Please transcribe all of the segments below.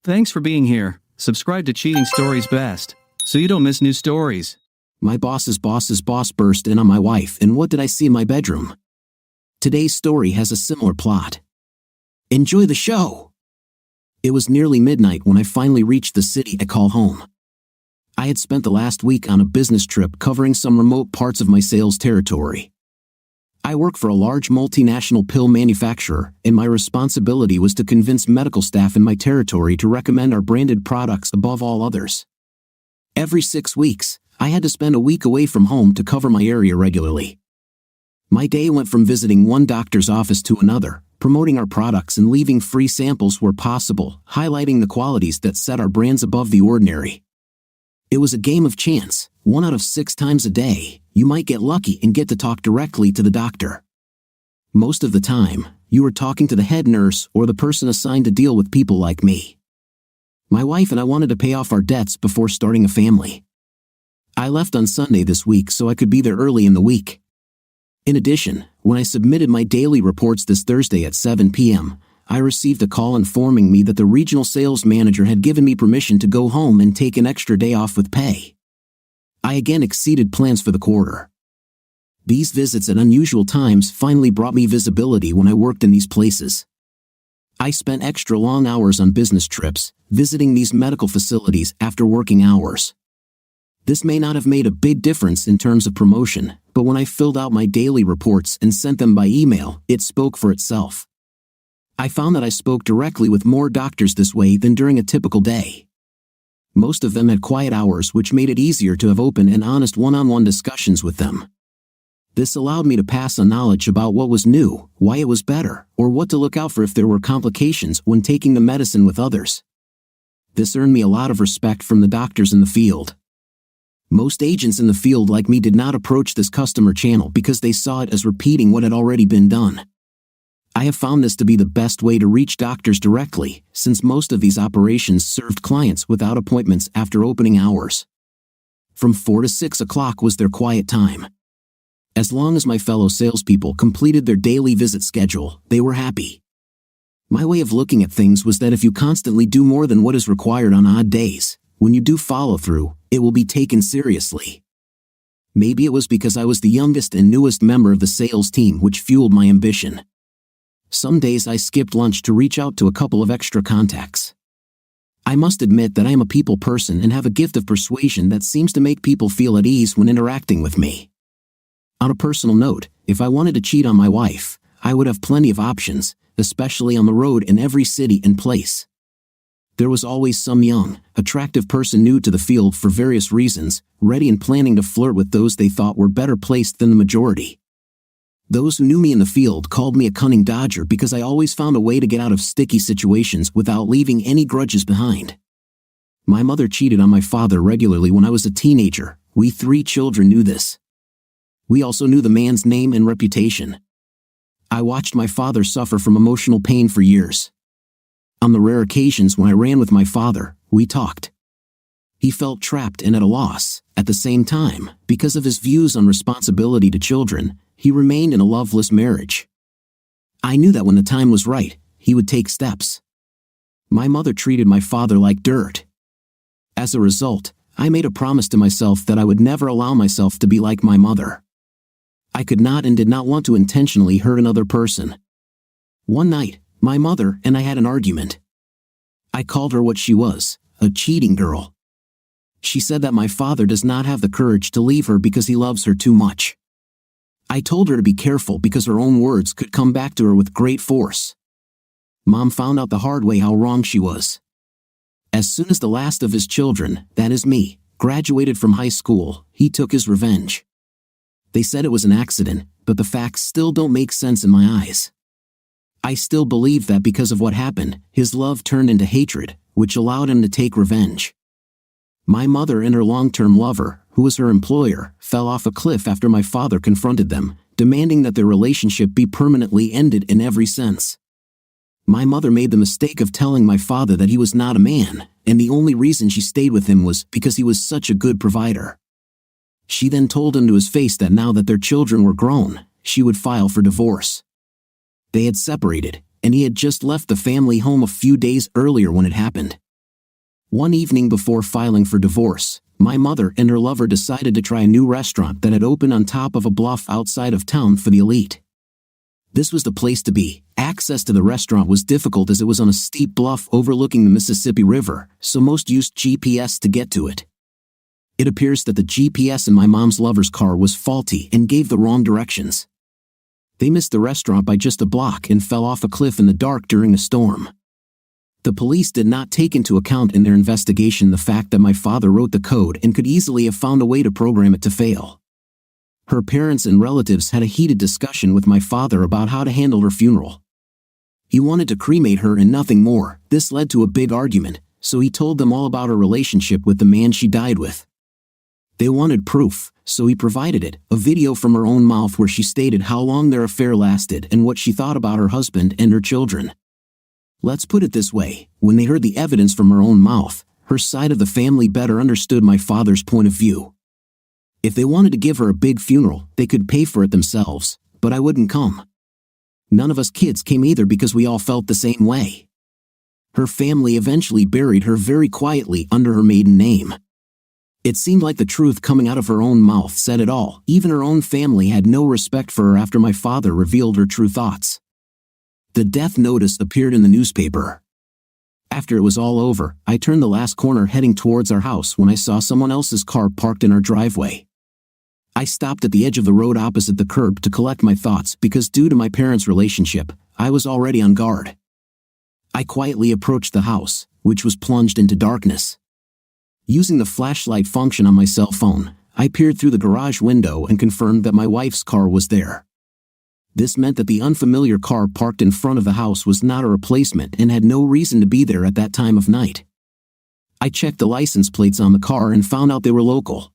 Thanks for being here. Subscribe to Cheating Stories Best, so you don't miss new stories. My boss's boss burst in on my wife, and what did I see in my bedroom? Today's story has a similar plot. Enjoy the show! It was nearly midnight when I finally reached the city I call home. I had spent the last week on a business trip covering some remote parts of my sales territory. I work for a large multinational pill manufacturer, and my responsibility was to convince medical staff in my territory to recommend our branded products above all others. Every 6 weeks, I had to spend a week away from home to cover my area regularly. My day went from visiting one doctor's office to another, promoting our products and leaving free samples where possible, highlighting the qualities that set our brands above the ordinary. It was a game of chance. 1 out of 6 times a day, you might get lucky and get to talk directly to the doctor. Most of the time, you were talking to the head nurse or the person assigned to deal with people like me. My wife and I wanted to pay off our debts before starting a family. I left on Sunday this week so I could be there early in the week. In addition, when I submitted my daily reports this Thursday at 7 p.m., I received a call informing me that the regional sales manager had given me permission to go home and take an extra day off with pay. I again exceeded plans for the quarter. These visits at unusual times finally brought me visibility when I worked in these places. I spent extra long hours on business trips, visiting these medical facilities after working hours. This may not have made a big difference in terms of promotion, but when I filled out my daily reports and sent them by email, it spoke for itself. I found that I spoke directly with more doctors this way than during a typical day. Most of them had quiet hours, which made it easier to have open and honest one-on-one discussions with them. This allowed me to pass on knowledge about what was new, why it was better, or what to look out for if there were complications when taking the medicine with others. This earned me a lot of respect from the doctors in the field. Most agents in the field like me did not approach this customer channel because they saw it as repeating what had already been done. I have found this to be the best way to reach doctors directly, since most of these operations served clients without appointments after opening hours. From 4 to 6 o'clock was their quiet time. As long as my fellow salespeople completed their daily visit schedule, they were happy. My way of looking at things was that if you constantly do more than what is required on odd days, when you do follow through, it will be taken seriously. Maybe it was because I was the youngest and newest member of the sales team which fueled my ambition. Some days I skipped lunch to reach out to a couple of extra contacts. I must admit that I am a people person and have a gift of persuasion that seems to make people feel at ease when interacting with me. On a personal note, if I wanted to cheat on my wife, I would have plenty of options, especially on the road in every city and place. There was always some young, attractive person new to the field for various reasons, ready and planning to flirt with those they thought were better placed than the majority. Those who knew me in the field called me a cunning dodger because I always found a way to get out of sticky situations without leaving any grudges behind. My mother cheated on my father regularly when I was a teenager. We 3 children knew this. We also knew the man's name and reputation. I watched my father suffer from emotional pain for years. On the rare occasions when I ran with my father, we talked. He felt trapped and at a loss. At the same time, because of his views on responsibility to children, he remained in a loveless marriage. I knew that when the time was right, he would take steps. My mother treated my father like dirt. As a result, I made a promise to myself that I would never allow myself to be like my mother. I could not and did not want to intentionally hurt another person. One night, my mother and I had an argument. I called her what she was, a cheating girl. She said that my father does not have the courage to leave her because he loves her too much. I told her to be careful because her own words could come back to her with great force. Mom found out the hard way how wrong she was. As soon as the last of his children, that is me, graduated from high school, he took his revenge. They said it was an accident, but the facts still don't make sense in my eyes. I still believe that because of what happened, his love turned into hatred, which allowed him to take revenge. My mother and her long-term lover, who was her employer, fell off a cliff after my father confronted them, demanding that their relationship be permanently ended in every sense. My mother made the mistake of telling my father that he was not a man, and the only reason she stayed with him was because he was such a good provider. She then told him to his face that now that their children were grown, she would file for divorce. They had separated, and he had just left the family home a few days earlier when it happened. One evening before filing for divorce, my mother and her lover decided to try a new restaurant that had opened on top of a bluff outside of town for the elite. This was the place to be. Access to the restaurant was difficult as it was on a steep bluff overlooking the Mississippi River, so most used GPS to get to it. It appears that the GPS in my mom's lover's car was faulty and gave the wrong directions. They missed the restaurant by just a block and fell off a cliff in the dark during a storm. The police did not take into account in their investigation the fact that my father wrote the code and could easily have found a way to program it to fail. Her parents and relatives had a heated discussion with my father about how to handle her funeral. He wanted to cremate her and nothing more. This led to a big argument, so he told them all about her relationship with the man she died with. They wanted proof, so he provided it, a video from her own mouth where she stated how long their affair lasted and what she thought about her husband and her children. Let's put it this way, when they heard the evidence from her own mouth, her side of the family better understood my father's point of view. If they wanted to give her a big funeral, they could pay for it themselves, but I wouldn't come. None of us kids came either because we all felt the same way. Her family eventually buried her very quietly under her maiden name. It seemed like the truth coming out of her own mouth said it all. Even her own family had no respect for her after my father revealed her true thoughts. The death notice appeared in the newspaper. After it was all over, I turned the last corner heading towards our house when I saw someone else's car parked in our driveway. I stopped at the edge of the road opposite the curb to collect my thoughts because due to my parents' relationship, I was already on guard. I quietly approached the house, which was plunged into darkness. Using the flashlight function on my cell phone, I peered through the garage window and confirmed that my wife's car was there. This meant that the unfamiliar car parked in front of the house was not a replacement and had no reason to be there at that time of night. I checked the license plates on the car and found out they were local.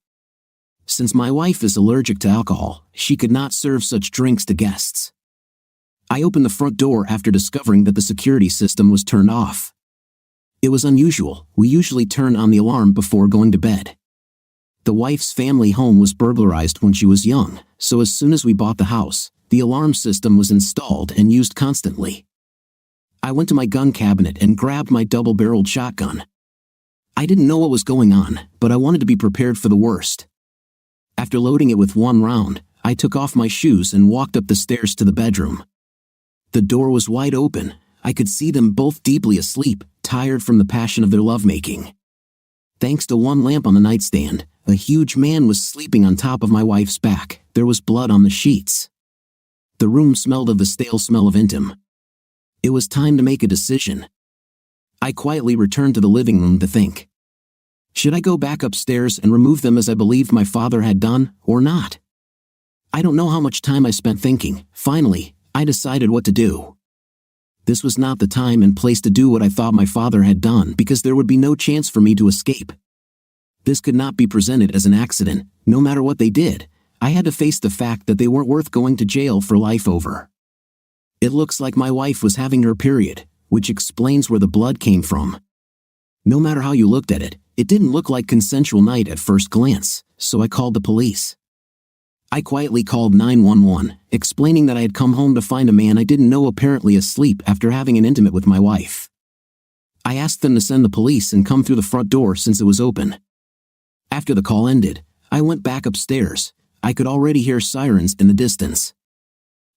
Since my wife is allergic to alcohol, she could not serve such drinks to guests. I opened the front door after discovering that the security system was turned off. It was unusual. We usually turn on the alarm before going to bed. The wife's family home was burglarized when she was young, so as soon as we bought the house, the alarm system was installed and used constantly. I went to my gun cabinet and grabbed my double-barreled shotgun. I didn't know what was going on, but I wanted to be prepared for the worst. After loading it with one round, I took off my shoes and walked up the stairs to the bedroom. The door was wide open. I could see them both deeply asleep, tired from the passion of their lovemaking. Thanks to one lamp on the nightstand, a huge man was sleeping on top of my wife's back. There was blood on the sheets. The room smelled of the stale smell of intim. It was time to make a decision. I quietly returned to the living room to think. Should I go back upstairs and remove them as I believed my father had done, or not? I don't know how much time I spent thinking. Finally, I decided what to do. This was not the time and place to do what I thought my father had done because there would be no chance for me to escape. This could not be presented as an accident. No matter what they did, I had to face the fact that they weren't worth going to jail for life over. It looks like my wife was having her period, which explains where the blood came from. No matter how you looked at it, it didn't look like consensual night at first glance, so I called the police. I quietly called 911, explaining that I had come home to find a man I didn't know apparently asleep after having an intimate with my wife. I asked them to send the police and come through the front door since it was open. After the call ended, I went back upstairs. I could already hear sirens in the distance.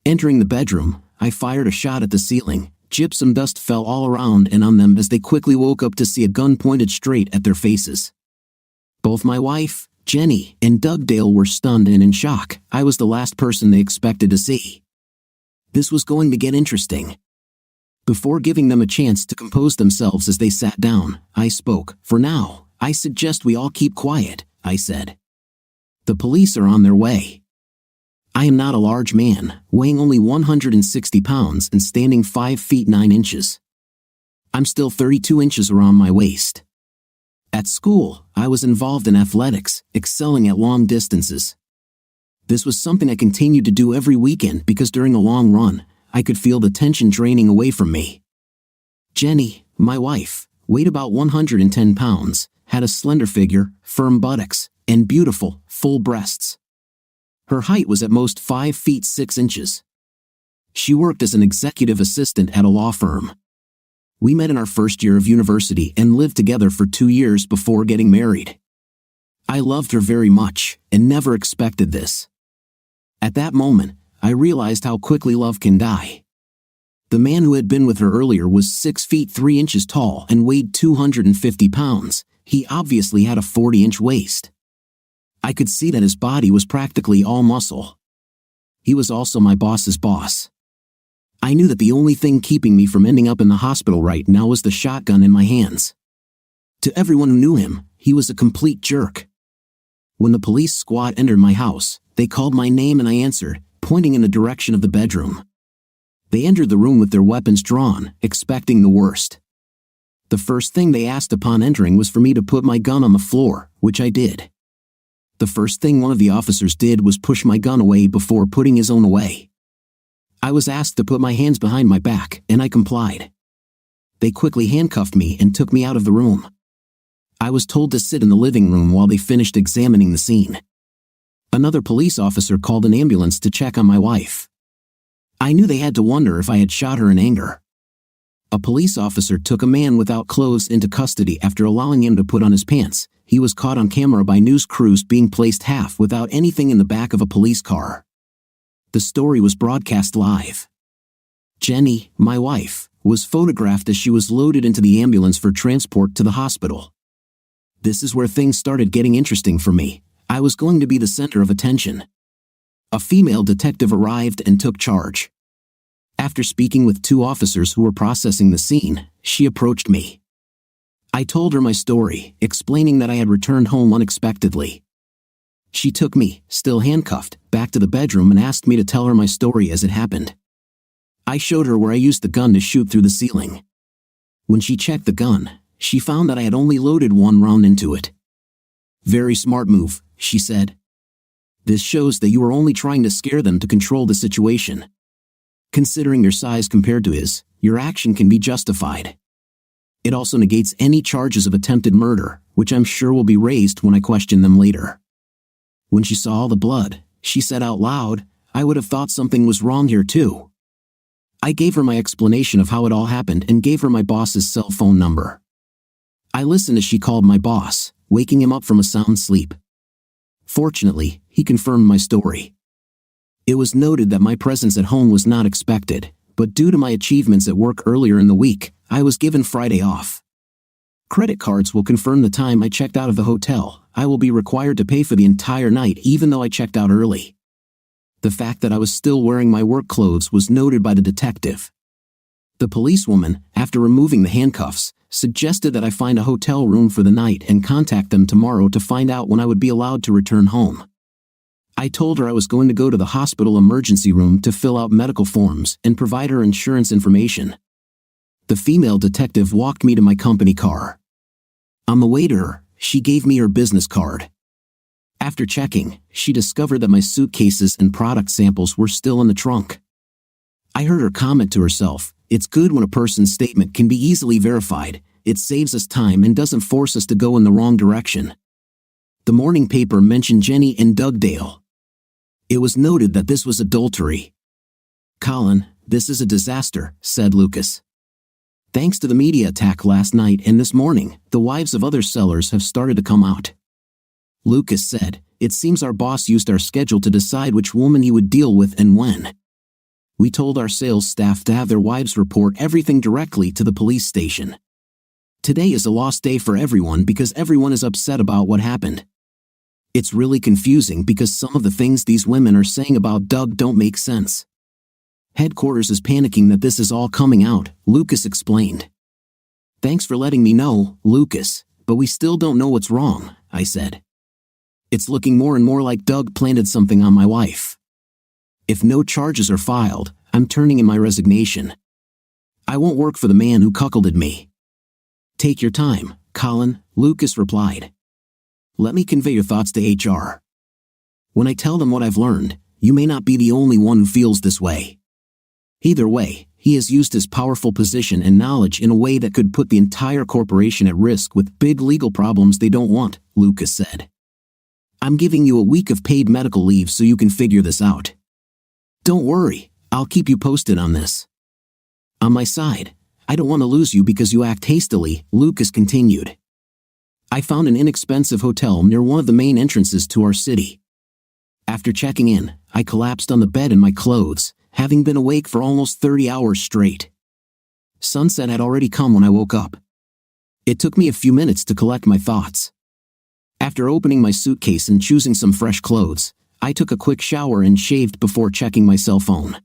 Entering the bedroom, I fired a shot at the ceiling. Gypsum dust fell all around and on them as they quickly woke up to see a gun pointed straight at their faces. Both my wife, Jenny, and Dugdale were stunned and in shock. I was the last person they expected to see. This was going to get interesting. Before giving them a chance to compose themselves as they sat down, I spoke. For now, I suggest we all keep quiet, I said. The police are on their way. I am not a large man, weighing only 160 pounds and standing 5 feet 9 inches. I'm still 32 inches around my waist. At school, I was involved in athletics, excelling at long distances. This was something I continued to do every weekend because during a long run, I could feel the tension draining away from me. Jenny, my wife, weighed about 110 pounds, had a slender figure, firm buttocks, and beautiful, full breasts. Her height was at most 5 feet 6 inches. She worked as an executive assistant at a law firm. We met in our first year of university and lived together for 2 years before getting married. I loved her very much and never expected this. At that moment, I realized how quickly love can die. The man who had been with her earlier was 6 feet 3 inches tall and weighed 250 pounds. He obviously had a 40-inch waist. I could see that his body was practically all muscle. He was also my boss's boss. I knew that the only thing keeping me from ending up in the hospital right now was the shotgun in my hands. To everyone who knew him, he was a complete jerk. When the police squad entered my house, they called my name and I answered, pointing in the direction of the bedroom. They entered the room with their weapons drawn, expecting the worst. The first thing they asked upon entering was for me to put my gun on the floor, which I did. The first thing one of the officers did was push my gun away before putting his own away. I was asked to put my hands behind my back, and I complied. They quickly handcuffed me and took me out of the room. I was told to sit in the living room while they finished examining the scene. Another police officer called an ambulance to check on my wife. I knew they had to wonder if I had shot her in anger. A police officer took a man without clothes into custody after allowing him to put on his pants. He was caught on camera by news crews being placed half without anything in the back of a police car. The story was broadcast live. Jenny, my wife, was photographed as she was loaded into the ambulance for transport to the hospital. This is where things started getting interesting for me. I was going to be the center of attention. A female detective arrived and took charge. After speaking with 2 officers who were processing the scene, she approached me. I told her my story, explaining that I had returned home unexpectedly. She took me, still handcuffed, back to the bedroom and asked me to tell her my story as it happened. I showed her where I used the gun to shoot through the ceiling. When she checked the gun, she found that I had only loaded 1 round into it. "Very smart move," she said. "This shows that you were only trying to scare them to control the situation. Considering your size compared to his, your action can be justified. It also negates any charges of attempted murder, which I'm sure will be raised when I question them later." When she saw all the blood, she said out loud, "I would have thought something was wrong here too." I gave her my explanation of how it all happened and gave her my boss's cell phone number. I listened as she called my boss, waking him up from a sound sleep. Fortunately, he confirmed my story. It was noted that my presence at home was not expected, but due to my achievements at work earlier in the week, I was given Friday off. Credit cards will confirm the time I checked out of the hotel. I will be required to pay for the entire night even though I checked out early. The fact that I was still wearing my work clothes was noted by the detective. The policewoman, after removing the handcuffs, suggested that I find a hotel room for the night and contact them tomorrow to find out when I would be allowed to return home. I told her I was going to go to the hospital emergency room to fill out medical forms and provide her insurance information. The female detective walked me to my company car. On the way to her, she gave me her business card. After checking, she discovered that my suitcases and product samples were still in the trunk. I heard her comment to herself, "It's good when a person's statement can be easily verified. It saves us time and doesn't force us to go in the wrong direction." The morning paper mentioned Jenny and Dugdale. It was noted that this was adultery. "Colin, this is a disaster," said Lucas. "Thanks to the media attack last night and this morning, the wives of other sellers have started to come out." Lucas said, "It seems our boss used our schedule to decide which woman he would deal with and when. We told our sales staff to have their wives report everything directly to the police station. Today is a lost day for everyone because everyone is upset about what happened. It's really confusing because some of the things these women are saying about Doug don't make sense. Headquarters is panicking that this is all coming out," Lucas explained. "Thanks for letting me know, Lucas, but we still don't know what's wrong," I said. "It's looking more and more like Doug planted something on my wife. If no charges are filed, I'm turning in my resignation. I won't work for the man who cuckolded me." "Take your time, Colin," Lucas replied. "Let me convey your thoughts to HR. When I tell them what I've learned, you may not be the only one who feels this way. Either way, he has used his powerful position and knowledge in a way that could put the entire corporation at risk with big legal problems they don't want," Lucas said. "I'm giving you a week of paid medical leave so you can figure this out. Don't worry, I'll keep you posted on this." On my side, I don't want to lose you because you act hastily, Lucas continued. I found an inexpensive hotel near one of the main entrances to our city. After checking in, I collapsed on the bed in my clothes, having been awake for almost 30 hours straight. Sunset had already come when I woke up. It took me a few minutes to collect my thoughts. After opening my suitcase and choosing some fresh clothes, I took a quick shower and shaved before checking my cell phone.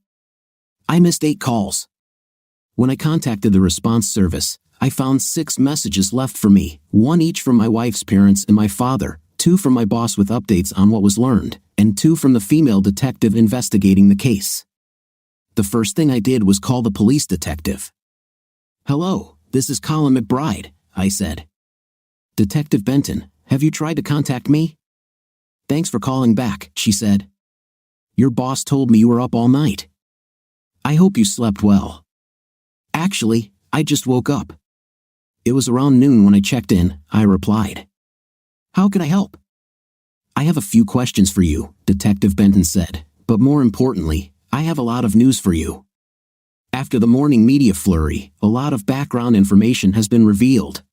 I missed 8 calls. When I contacted the response service, I found 6 messages left for me, 1 each from my wife's parents and my father, 2 from my boss with updates on what was learned, and 2 from the female detective investigating the case. The first thing I did was call the police detective. "Hello, this is Colin McBride," I said. "Detective Benton, have you tried to contact me?" "Thanks for calling back," she said. "Your boss told me you were up all night. I hope you slept well." "Actually, I just woke up." "It was around noon when I checked in," I replied. "How can I help?" "I have a few questions for you," Detective Benton said, "but more importantly, I have a lot of news for you." After the morning media flurry, a lot of background information has been revealed.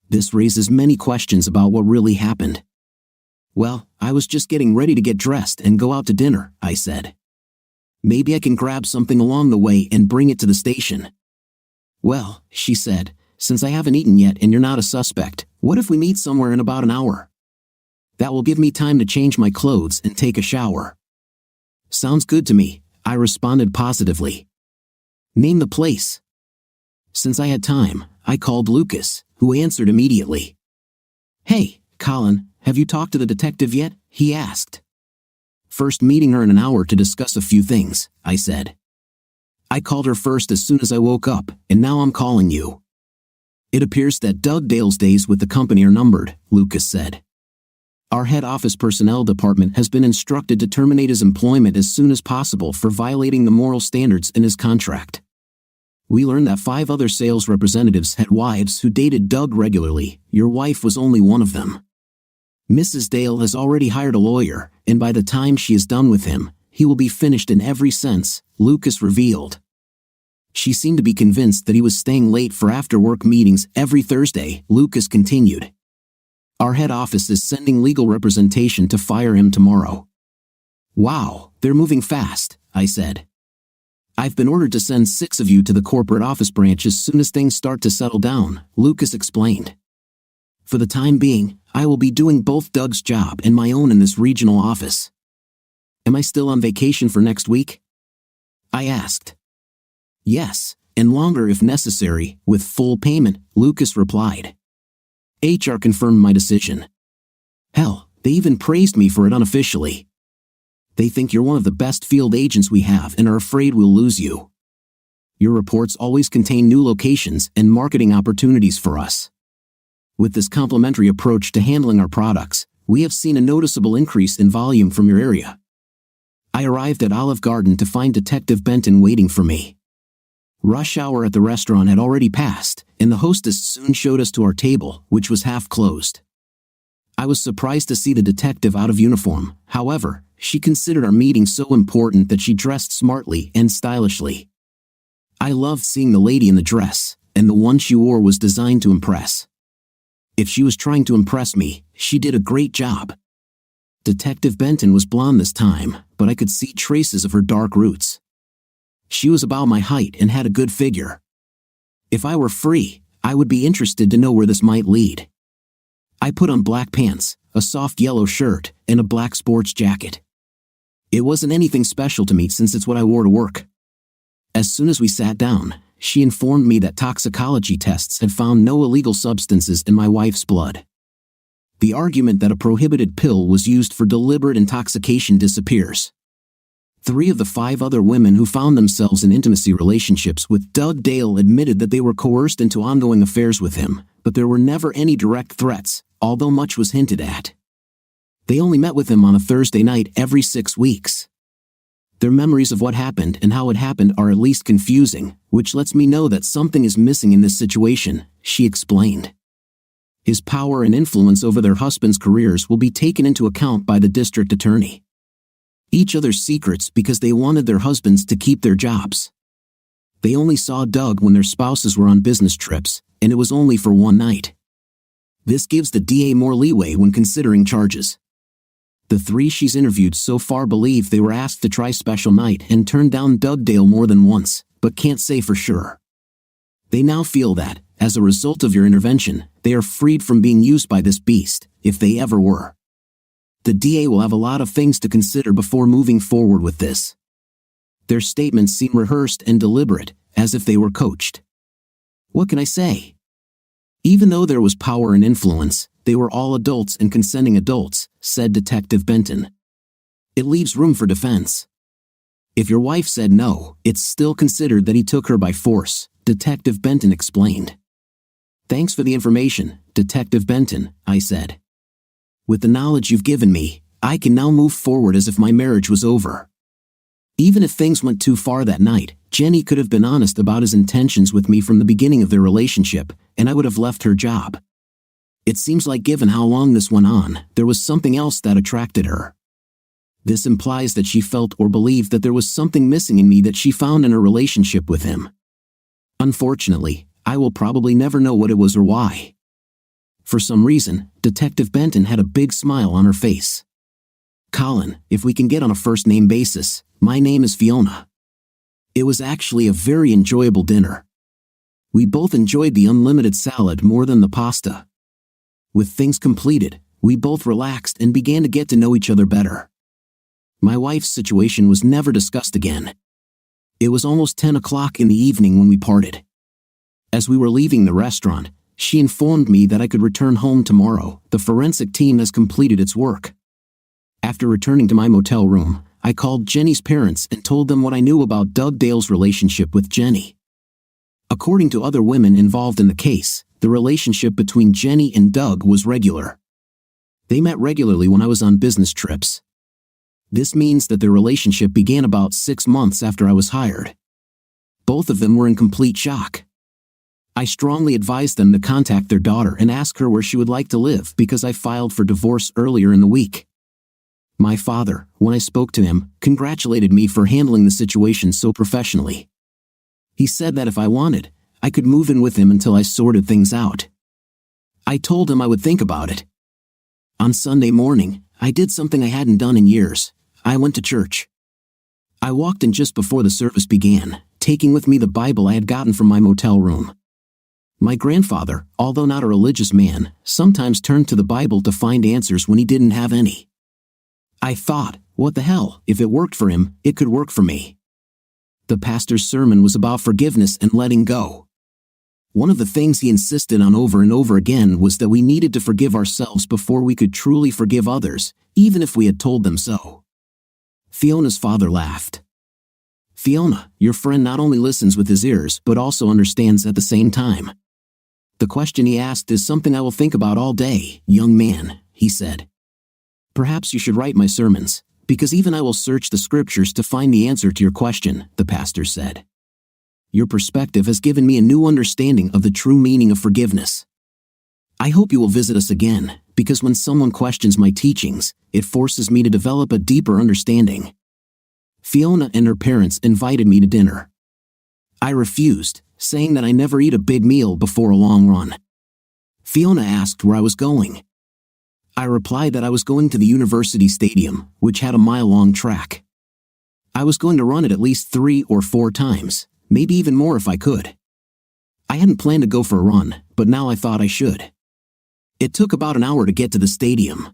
This raises many questions about what really happened. "Well, I was just getting ready to get dressed and go out to dinner," I said. "Maybe I can grab something along the way and bring it to the station." "Well," she said, "since I haven't eaten yet and you're not a suspect, what if we meet somewhere in about an hour? That will give me time to change my clothes and take a shower." "Sounds good to me," I responded positively. "Name the place." Since I had time, I called Lucas, who answered immediately. "Hey, Colin, have you talked to the detective yet?" he asked. "First meeting her in an hour to discuss a few things," I said. "I called her first as soon as I woke up, and now I'm calling you." "It appears that Doug Dale's days with the company are numbered," Lucas said. "Our head office personnel department has been instructed to terminate his employment as soon as possible for violating the moral standards in his contract. We learned that 5 other sales representatives had wives who dated Doug regularly. Your wife was only one of them. Mrs. Dale has already hired a lawyer, and by the time she is done with him, he will be finished in every sense," Lucas revealed. "She seemed to be convinced that he was staying late for after-work meetings every Thursday," Lucas continued. "Our head office is sending legal representation to fire him tomorrow." "Wow, they're moving fast," I said. "I've been ordered to send 6 of you to the corporate office branch as soon as things start to settle down," Lucas explained. "For the time being, I will be doing both Doug's job and my own in this regional office." "Am I still on vacation for next week?" I asked. "Yes, and longer if necessary, with full payment," Lucas replied. "HR confirmed my decision. Hell, they even praised me for it unofficially. They think you're one of the best field agents we have and are afraid we'll lose you. Your reports always contain new locations and marketing opportunities for us. With this complimentary approach to handling our products, we have seen a noticeable increase in volume from your area." I arrived at Olive Garden to find Detective Benton waiting for me. Rush hour at the restaurant had already passed, and the hostess soon showed us to our table, which was half closed. I was surprised to see the detective out of uniform. However, she considered our meeting so important that she dressed smartly and stylishly. I loved seeing the lady in the dress, and the one she wore was designed to impress. If she was trying to impress me, she did a great job. Detective Benton was blonde this time, but I could see traces of her dark roots. She was about my height and had a good figure. If I were free, I would be interested to know where this might lead. I put on black pants, a soft yellow shirt, and a black sports jacket. It wasn't anything special to me since it's what I wore to work. As soon as we sat down, she informed me that toxicology tests had found no illegal substances in my wife's blood. The argument that a prohibited pill was used for deliberate intoxication disappears. 3 of the 5 other women who found themselves in intimacy relationships with Doug Dale admitted that they were coerced into ongoing affairs with him, but there were never any direct threats, although much was hinted at. They only met with him on a Thursday night every 6 weeks. Their memories of what happened and how it happened are at least confusing, which lets me know that something is missing in this situation, she explained. His power and influence over their husbands' careers will be taken into account by the district attorney. Each other's secrets because they wanted their husbands to keep their jobs. They only saw Doug when their spouses were on business trips, and it was only for one night. This gives the DA more leeway when considering charges. The three she's interviewed so far believe they were asked to try special night and turned down Dugdale more than once, but can't say for sure. They now feel that, as a result of your intervention, they are freed from being used by this beast, if they ever were. The DA will have a lot of things to consider before moving forward with this. Their statements seem rehearsed and deliberate, as if they were coached. What can I say? Even though there was power and influence, they were all adults and consenting adults, said Detective Benton. It leaves room for defense. If your wife said no, it's still considered that he took her by force, Detective Benton explained. Thanks for the information, Detective Benton, I said. With the knowledge you've given me, I can now move forward as if my marriage was over. Even if things went too far that night, Jenny could have been honest about his intentions with me from the beginning of their relationship, and I would have left her job. It seems like given how long this went on, there was something else that attracted her. This implies that she felt or believed that there was something missing in me that she found in her relationship with him. Unfortunately, I will probably never know what it was or why. For some reason, Detective Benton had a big smile on her face. Colin, if we can get on a first-name basis, my name is Fiona. It was actually a very enjoyable dinner. We both enjoyed the unlimited salad more than the pasta. With things completed, we both relaxed and began to get to know each other better. My wife's situation was never discussed again. It was almost 10 o'clock in the evening when we parted. As we were leaving the restaurant, she informed me that I could return home tomorrow. The forensic team has completed its work. After returning to my motel room, I called Jenny's parents and told them what I knew about Dugdale's relationship with Jenny. According to other women involved in the case, the relationship between Jenny and Doug was regular. They met regularly when I was on business trips. This means that their relationship began about 6 months after I was hired. Both of them were in complete shock. I strongly advised them to contact their daughter and ask her where she would like to live because I filed for divorce earlier in the week. My father, when I spoke to him, congratulated me for handling the situation so professionally. He said that if I wanted, I could move in with him until I sorted things out. I told him I would think about it. On Sunday morning, I did something I hadn't done in years. I went to church. I walked in just before the service began, taking with me the Bible I had gotten from my motel room. My grandfather, although not a religious man, sometimes turned to the Bible to find answers when he didn't have any. I thought, what the hell, if it worked for him, it could work for me. The pastor's sermon was about forgiveness and letting go. One of the things he insisted on over and over again was that we needed to forgive ourselves before we could truly forgive others, even if we had told them so. Fiona's father laughed. Fiona, your friend not only listens with his ears but also understands at the same time. The question he asked is something I will think about all day, young man, he said. Perhaps you should write my sermons, because even I will search the scriptures to find the answer to your question, the pastor said. Your perspective has given me a new understanding of the true meaning of forgiveness. I hope you will visit us again, because when someone questions my teachings, it forces me to develop a deeper understanding. Fiona and her parents invited me to dinner. I refused, saying that I never eat a big meal before a long run. Fiona asked where I was going. I replied that I was going to the university stadium, which had a mile-long track. I was going to run it at least 3 or 4 times, maybe even more if I could. I hadn't planned to go for a run, but now I thought I should. It took about an hour to get to the stadium.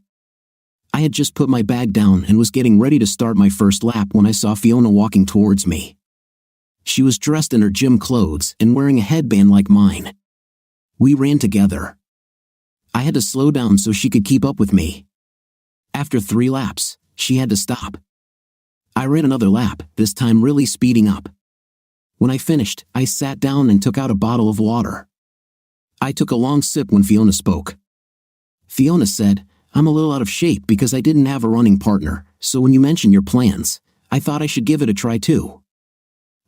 I had just put my bag down and was getting ready to start my first lap when I saw Fiona walking towards me. She was dressed in her gym clothes and wearing a headband like mine. We ran together. I had to slow down so she could keep up with me. After 3 laps, she had to stop. I ran another lap, this time really speeding up. When I finished, I sat down and took out a bottle of water. I took a long sip when Fiona spoke. Fiona said, I'm a little out of shape because I didn't have a running partner, so when you mentioned your plans, I thought I should give it a try too.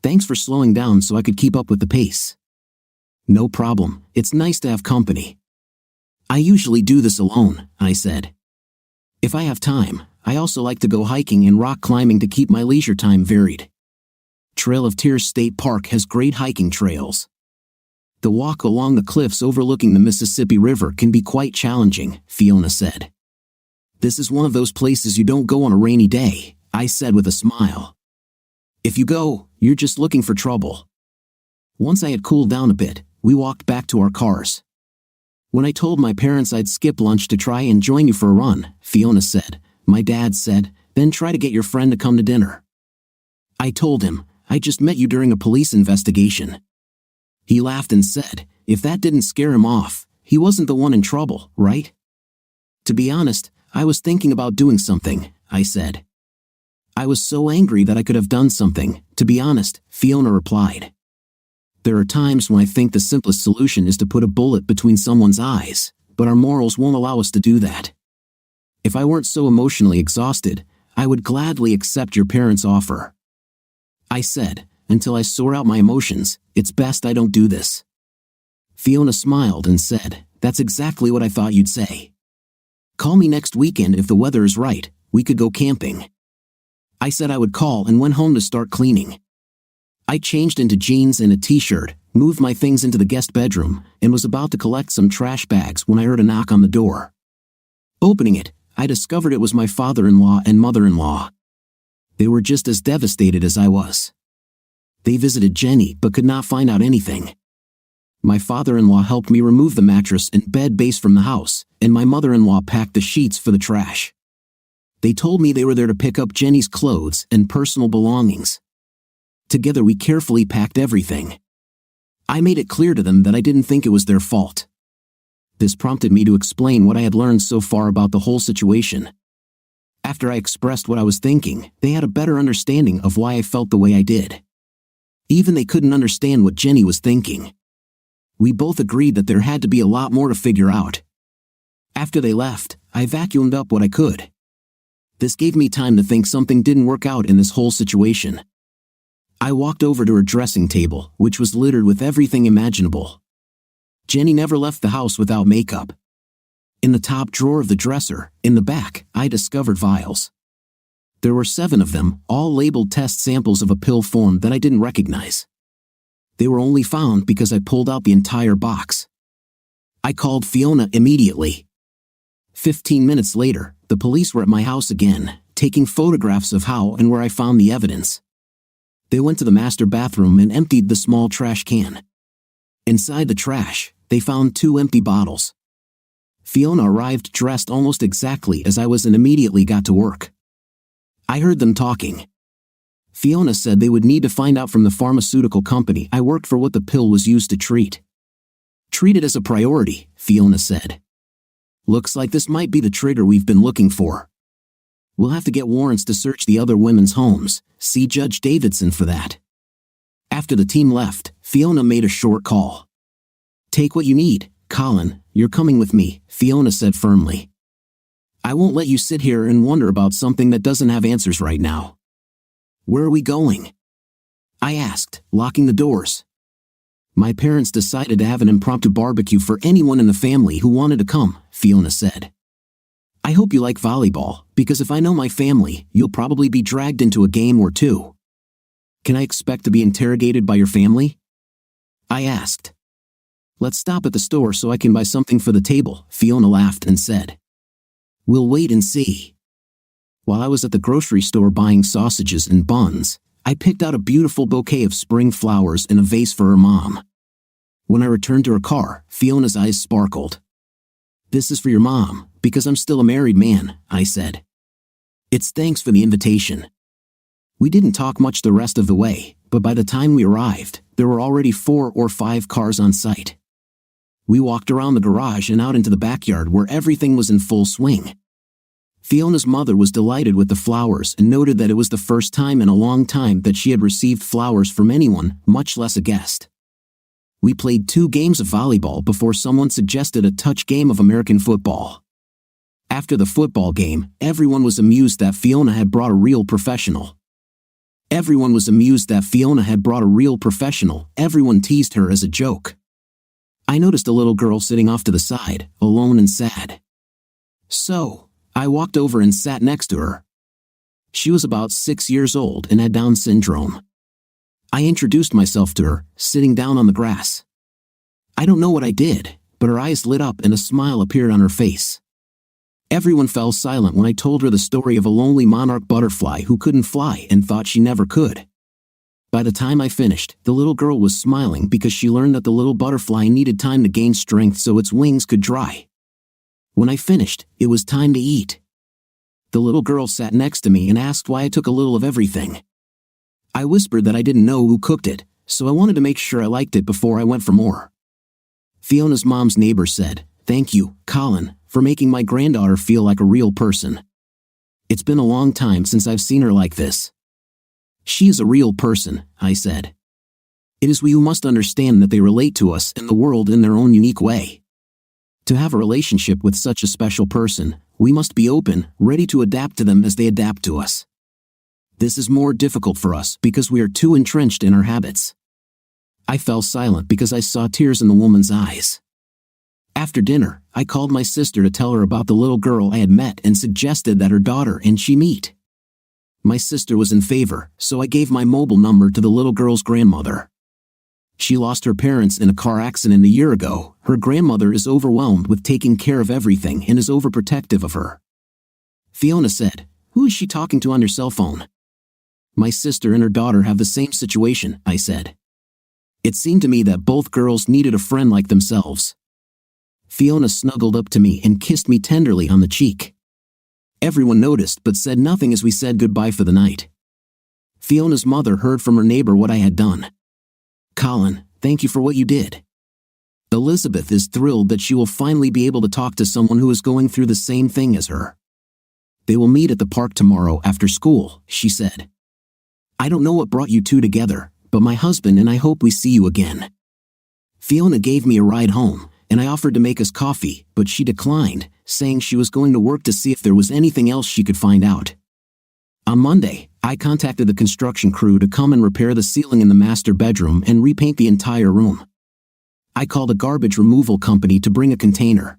Thanks for slowing down so I could keep up with the pace. No problem, it's nice to have company. I usually do this alone, I said. If I have time, I also like to go hiking and rock climbing to keep my leisure time varied. Trail of Tears State Park has great hiking trails. The walk along the cliffs overlooking the Mississippi River can be quite challenging, Fiona said. This is one of those places you don't go on a rainy day, I said with a smile. If you go, you're just looking for trouble. Once I had cooled down a bit, we walked back to our cars. When I told my parents I'd skip lunch to try and join you for a run, Fiona said, my dad said, then try to get your friend to come to dinner. I told him, I just met you during a police investigation. He laughed and said, if that didn't scare him off, he wasn't the one in trouble, right? To be honest, I was thinking about doing something, I said. I was so angry that I could have done something, to be honest, Fiona replied. There are times when I think the simplest solution is to put a bullet between someone's eyes, but our morals won't allow us to do that. If I weren't so emotionally exhausted, I would gladly accept your parents' offer. I said, until I sort out my emotions, it's best I don't do this. Fiona smiled and said, that's exactly what I thought you'd say. Call me next weekend if the weather is right, we could go camping. I said I would call and went home to start cleaning. I changed into jeans and a t-shirt, moved my things into the guest bedroom, and was about to collect some trash bags when I heard a knock on the door. Opening it, I discovered it was my father-in-law and mother-in-law. They were just as devastated as I was. They visited Jenny but could not find out anything. My father-in-law helped me remove the mattress and bed base from the house, and my mother-in-law packed the sheets for the trash. They told me they were there to pick up Jenny's clothes and personal belongings. Together we carefully packed everything. I made it clear to them that I didn't think it was their fault. This prompted me to explain what I had learned so far about the whole situation. After I expressed what I was thinking, they had a better understanding of why I felt the way I did. Even they couldn't understand what Jenny was thinking. We both agreed that there had to be a lot more to figure out. After they left, I vacuumed up what I could. This gave me time to think something didn't work out in this whole situation. I walked over to her dressing table, which was littered with everything imaginable. Jenny never left the house without makeup. In the top drawer of the dresser, in the back, I discovered vials. There were 7 of them, all labeled test samples of a pill form that I didn't recognize. They were only found because I pulled out the entire box. I called Fiona immediately. 15 minutes later, the police were at my house again, taking photographs of how and where I found the evidence. They went to the master bathroom and emptied the small trash can. Inside the trash, they found 2 empty bottles. Fiona arrived dressed almost exactly as I was and immediately got to work. I heard them talking. Fiona said they would need to find out from the pharmaceutical company I worked for what the pill was used to treat. Treat it as a priority, Fiona said. Looks like this might be the trigger we've been looking for. We'll have to get warrants to search the other women's homes, see Judge Davidson for that. After the team left, Fiona made a short call. Take what you need, Colin, you're coming with me, Fiona said firmly. I won't let you sit here and wonder about something that doesn't have answers right now. Where are we going? I asked, locking the doors. My parents decided to have an impromptu barbecue for anyone in the family who wanted to come, Fiona said. I hope you like volleyball, because if I know my family, you'll probably be dragged into a game or two. Can I expect to be interrogated by your family? I asked. Let's stop at the store so I can buy something for the table, Fiona laughed and said. We'll wait and see. While I was at the grocery store buying sausages and buns, I picked out a beautiful bouquet of spring flowers in a vase for her mom. When I returned to her car, Fiona's eyes sparkled. This is for your mom, because I'm still a married man, I said. It's thanks for the invitation. We didn't talk much the rest of the way, but by the time we arrived, there were already 4 or 5 cars on site. We walked around the garage and out into the backyard where everything was in full swing. Fiona's mother was delighted with the flowers and noted that it was the first time in a long time that she had received flowers from anyone, much less a guest. We played 2 games of volleyball before someone suggested a touch game of American football. After the football game, everyone was amused that Fiona had brought a real professional. Everyone teased her as a joke. I noticed a little girl sitting off to the side, alone and sad. So, I walked over and sat next to her. She was about 6 years old and had Down syndrome. I introduced myself to her, sitting down on the grass. I don't know what I did, but her eyes lit up and a smile appeared on her face. Everyone fell silent when I told her the story of a lonely monarch butterfly who couldn't fly and thought she never could. By the time I finished, the little girl was smiling because she learned that the little butterfly needed time to gain strength so its wings could dry. When I finished, it was time to eat. The little girl sat next to me and asked why I took a little of everything. I whispered that I didn't know who cooked it, so I wanted to make sure I liked it before I went for more. Fiona's mom's neighbor said, "Thank you, Colin, for making my granddaughter feel like a real person. It's been a long time since I've seen her like this." "She is a real person," I said. "It is we who must understand that they relate to us and the world in their own unique way. To have a relationship with such a special person, we must be open, ready to adapt to them as they adapt to us. This is more difficult for us because we are too entrenched in our habits." I fell silent because I saw tears in the woman's eyes. After dinner, I called my sister to tell her about the little girl I had met and suggested that her daughter and she meet. My sister was in favor, so I gave my mobile number to the little girl's grandmother. She lost her parents in a car accident a year ago. Her grandmother is overwhelmed with taking care of everything and is overprotective of her. Fiona said, "Who is she talking to on her cell phone?" "My sister and her daughter have the same situation," I said. It seemed to me that both girls needed a friend like themselves. Fiona snuggled up to me and kissed me tenderly on the cheek. Everyone noticed but said nothing as we said goodbye for the night. Fiona's mother heard from her neighbor what I had done. "Colin, thank you for what you did. Elizabeth is thrilled that she will finally be able to talk to someone who is going through the same thing as her. They will meet at the park tomorrow after school," she said. "I don't know what brought you two together, but my husband and I hope we see you again." Fiona gave me a ride home, and I offered to make us coffee, but she declined, saying she was going to work to see if there was anything else she could find out. On Monday, I contacted the construction crew to come and repair the ceiling in the master bedroom and repaint the entire room. I called a garbage removal company to bring a container.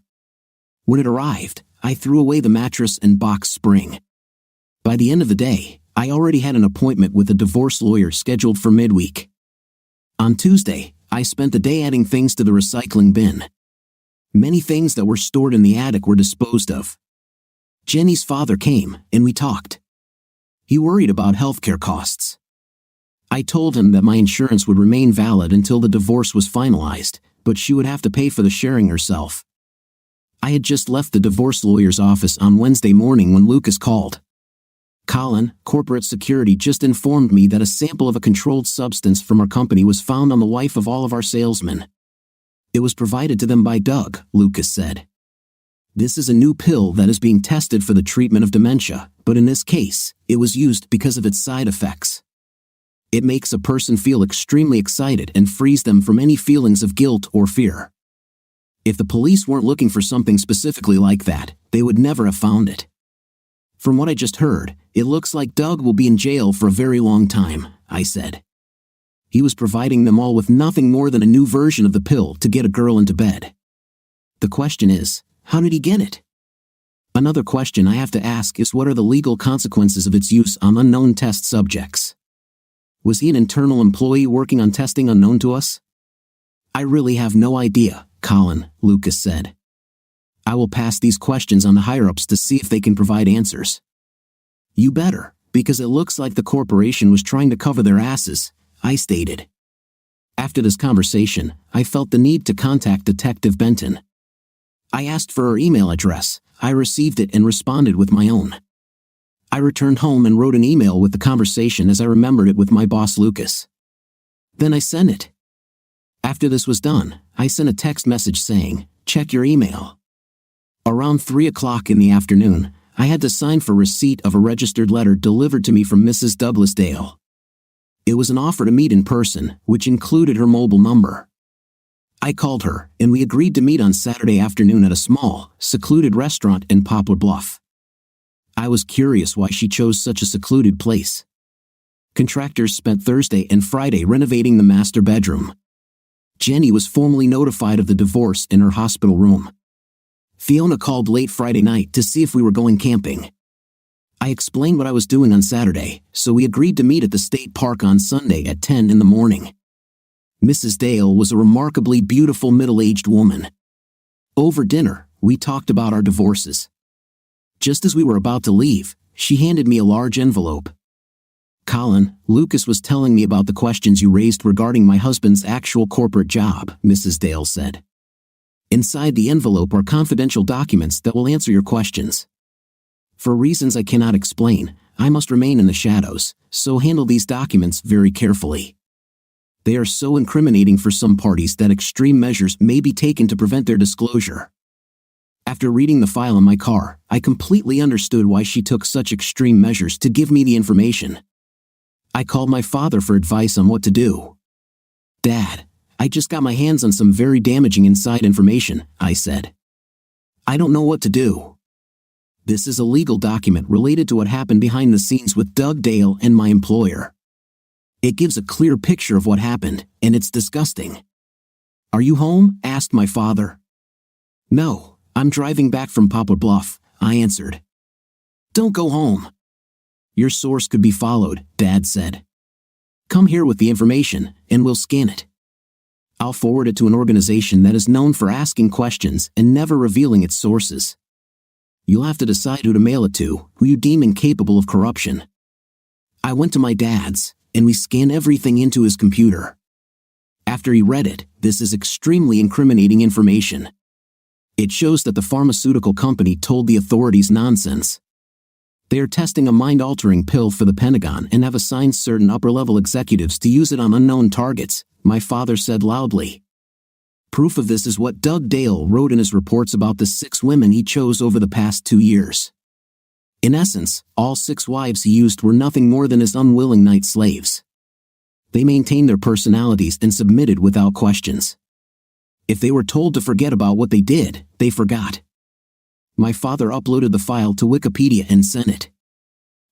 When it arrived, I threw away the mattress and box spring. By the end of the day, I already had an appointment with a divorce lawyer scheduled for midweek. On Tuesday, I spent the day adding things to the recycling bin. Many things that were stored in the attic were disposed of. Jenny's father came, and we talked. He worried about healthcare costs. I told him that my insurance would remain valid until the divorce was finalized, but she would have to pay for the sharing herself. I had just left the divorce lawyer's office on Wednesday morning when Lucas called. "Colin, corporate security just informed me that a sample of a controlled substance from our company was found on the wife of all of our salesmen. It was provided to them by Doug," Lucas said. "This is a new pill that is being tested for the treatment of dementia, but in this case, it was used because of its side effects. It makes a person feel extremely excited and frees them from any feelings of guilt or fear. If the police weren't looking for something specifically like that, they would never have found it. From what I just heard, it looks like Doug will be in jail for a very long time," I said. He was providing them all with nothing more than a new version of the pill to get a girl into bed. The question is, how did he get it? Another question I have to ask is what are the legal consequences of its use on unknown test subjects? Was he an internal employee working on testing unknown to us? "I really have no idea, Colin," Lucas said. "I will pass these questions on to higher-ups to see if they can provide answers." "You better, because it looks like the corporation was trying to cover their asses," I stated. After this conversation, I felt the need to contact Detective Benton. I asked for her email address. I received it and responded with my own. I returned home and wrote an email with the conversation as I remembered it with my boss Lucas. Then I sent it. After this was done, I sent a text message saying, "Check your email." Around 3 o'clock in the afternoon, I had to sign for receipt of a registered letter delivered to me from Mrs. Douglas Dale. It was an offer to meet in person, which included her mobile number. I called her, and we agreed to meet on Saturday afternoon at a small, secluded restaurant in Poplar Bluff. I was curious why she chose such a secluded place. Contractors spent Thursday and Friday renovating the master bedroom. Jenny was formally notified of the divorce in her hospital room. Fiona called late Friday night to see if we were going camping. I explained what I was doing on Saturday, so we agreed to meet at the state park on Sunday at 10 in the morning. Mrs. Dale was a remarkably beautiful middle-aged woman. Over dinner, we talked about our divorces. Just as we were about to leave, she handed me a large envelope. "Colin, Lucas was telling me about the questions you raised regarding my husband's actual corporate job," Mrs. Dale said. "Inside the envelope are confidential documents that will answer your questions. For reasons I cannot explain, I must remain in the shadows, so handle these documents very carefully. They are so incriminating for some parties that extreme measures may be taken to prevent their disclosure." After reading the file in my car, I completely understood why she took such extreme measures to give me the information. I called my father for advice on what to do. "Dad, I just got my hands on some very damaging inside information," I said. "I don't know what to do. This is a legal document related to what happened behind the scenes with Doug Dale and my employer. It gives a clear picture of what happened, and it's disgusting." "Are you home?" asked my father. "No, I'm driving back from Poplar Bluff," I answered. "Don't go home. Your source could be followed," Dad said. "Come here with the information, and we'll scan it. I'll forward it to an organization that is known for asking questions and never revealing its sources. You'll have to decide who to mail it to, who you deem incapable of corruption." I went to my dad's, and we scanned everything into his computer. After he read it, "This is extremely incriminating information. It shows that the pharmaceutical company told the authorities nonsense. They are testing a mind-altering pill for the Pentagon and have assigned certain upper-level executives to use it on unknown targets," my father said loudly. "Proof of this is what Doug Dale wrote in his reports about the 6 women he chose over the past 2 years. In essence, all 6 wives he used were nothing more than his unwilling night slaves. They maintained their personalities and submitted without questions. If they were told to forget about what they did, they forgot." My father uploaded the file to Wikipedia and sent it.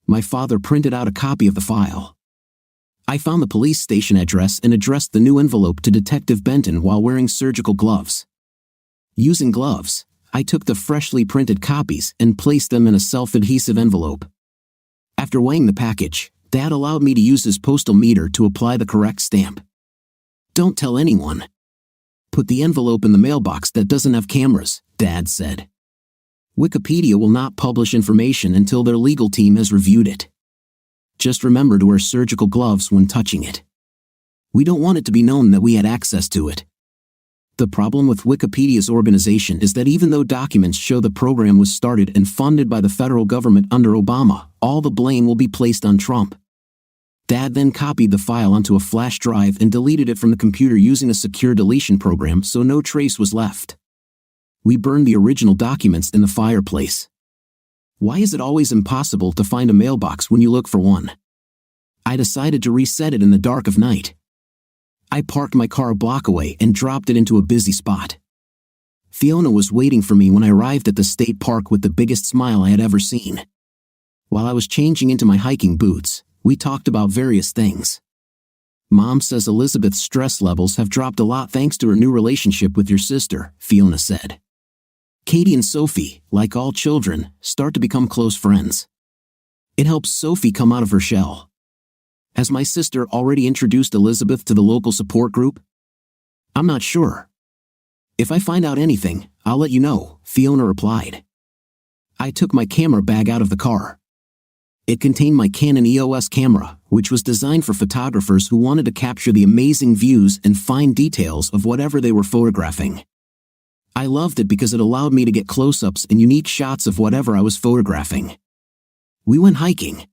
My father printed out a copy of the file. I found the police station address and addressed the new envelope to Detective Benton while wearing surgical gloves. Using gloves, I took the freshly printed copies and placed them in a self-adhesive envelope. After weighing the package, Dad allowed me to use his postal meter to apply the correct stamp. "Don't tell anyone. Put the envelope in the mailbox that doesn't have cameras," Dad said. "Wikipedia will not publish information until their legal team has reviewed it. Just remember to wear surgical gloves when touching it. We don't want it to be known that we had access to it." The problem with Wikipedia's organization is that even though documents show the program was started and funded by the federal government under Obama, all the blame will be placed on Trump. Dad then copied the file onto a flash drive and deleted it from the computer using a secure deletion program so no trace was left. We burned the original documents in the fireplace. Why is it always impossible to find a mailbox when you look for one? I decided to reset it in the dark of night. I parked my car a block away and dropped it into a busy spot. Fiona was waiting for me when I arrived at the state park with the biggest smile I had ever seen. While I was changing into my hiking boots, we talked about various things. "Mom says Elizabeth's stress levels have dropped a lot thanks to her new relationship with your sister," Fiona said. "Katie and Sophie, like all children, start to become close friends. It helps Sophie come out of her shell." "Has my sister already introduced Elizabeth to the local support group?" "I'm not sure. If I find out anything, I'll let you know," Fiona replied. I took my camera bag out of the car. It contained my Canon EOS camera, which was designed for photographers who wanted to capture the amazing views and fine details of whatever they were photographing. I loved it because it allowed me to get close-ups and unique shots of whatever I was photographing. We went hiking.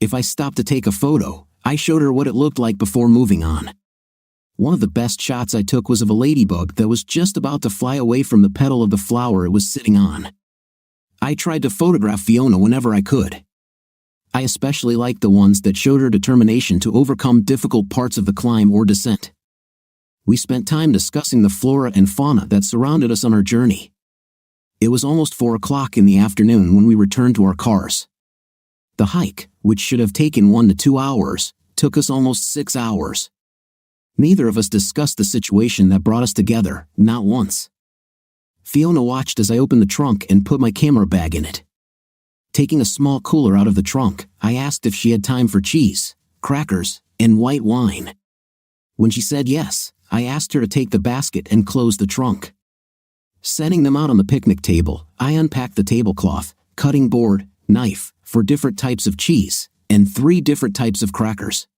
If I stopped to take a photo, I showed her what it looked like before moving on. One of the best shots I took was of a ladybug that was just about to fly away from the petal of the flower it was sitting on. I tried to photograph Fiona whenever I could. I especially liked the ones that showed her determination to overcome difficult parts of the climb or descent. We spent time discussing the flora and fauna that surrounded us on our journey. It was almost 4 o'clock in the afternoon when we returned to our cars. The hike, which should have taken 1 to 2 hours, took us almost 6 hours. Neither of us discussed the situation that brought us together, not once. Fiona watched as I opened the trunk and put my camera bag in it. Taking a small cooler out of the trunk, I asked if she had time for cheese, crackers, and white wine. When she said yes, I asked her to take the basket and close the trunk. Setting them out on the picnic table, I unpacked the tablecloth, cutting board, knife, for different types of cheese, and 3 different types of crackers.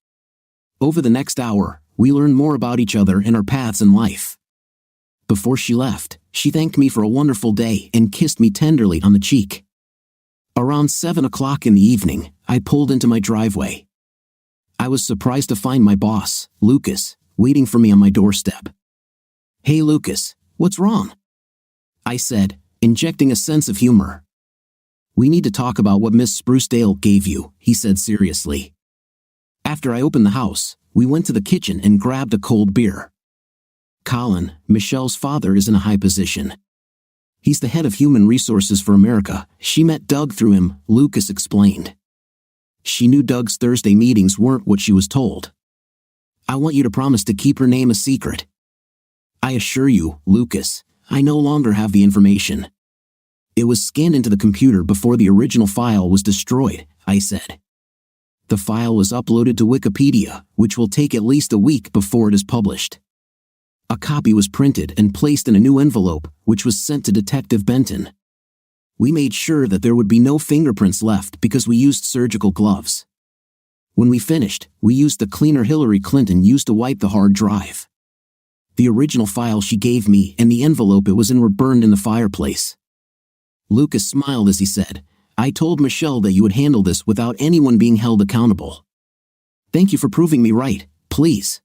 Over the next hour, we learned more about each other and our paths in life. Before she left, she thanked me for a wonderful day and kissed me tenderly on the cheek. Around 7 o'clock in the evening, I pulled into my driveway. I was surprised to find my boss, Lucas, waiting for me on my doorstep. "Hey Lucas, what's wrong?" I said, injecting a sense of humor. "We need to talk about what Miss Sprucedale gave you," he said seriously. After I opened the house, we went to the kitchen and grabbed a cold beer. "Colin, Michelle's father is in a high position. He's the head of human resources for America. She met Doug through him," Lucas explained. "She knew Doug's Thursday meetings weren't what she was told. I want you to promise to keep her name a secret." "I assure you, Lucas, I no longer have the information. It was scanned into the computer before the original file was destroyed," I said. "The file was uploaded to Wikipedia, which will take at least a week before it is published. A copy was printed and placed in a new envelope, which was sent to Detective Benton. We made sure that there would be no fingerprints left because we used surgical gloves. When we finished, we used the cleaner Hillary Clinton used to wipe the hard drive. The original file she gave me and the envelope it was in were burned in the fireplace." Lucas smiled as he said, "I told Michelle that you would handle this without anyone being held accountable. Thank you for proving me right, please.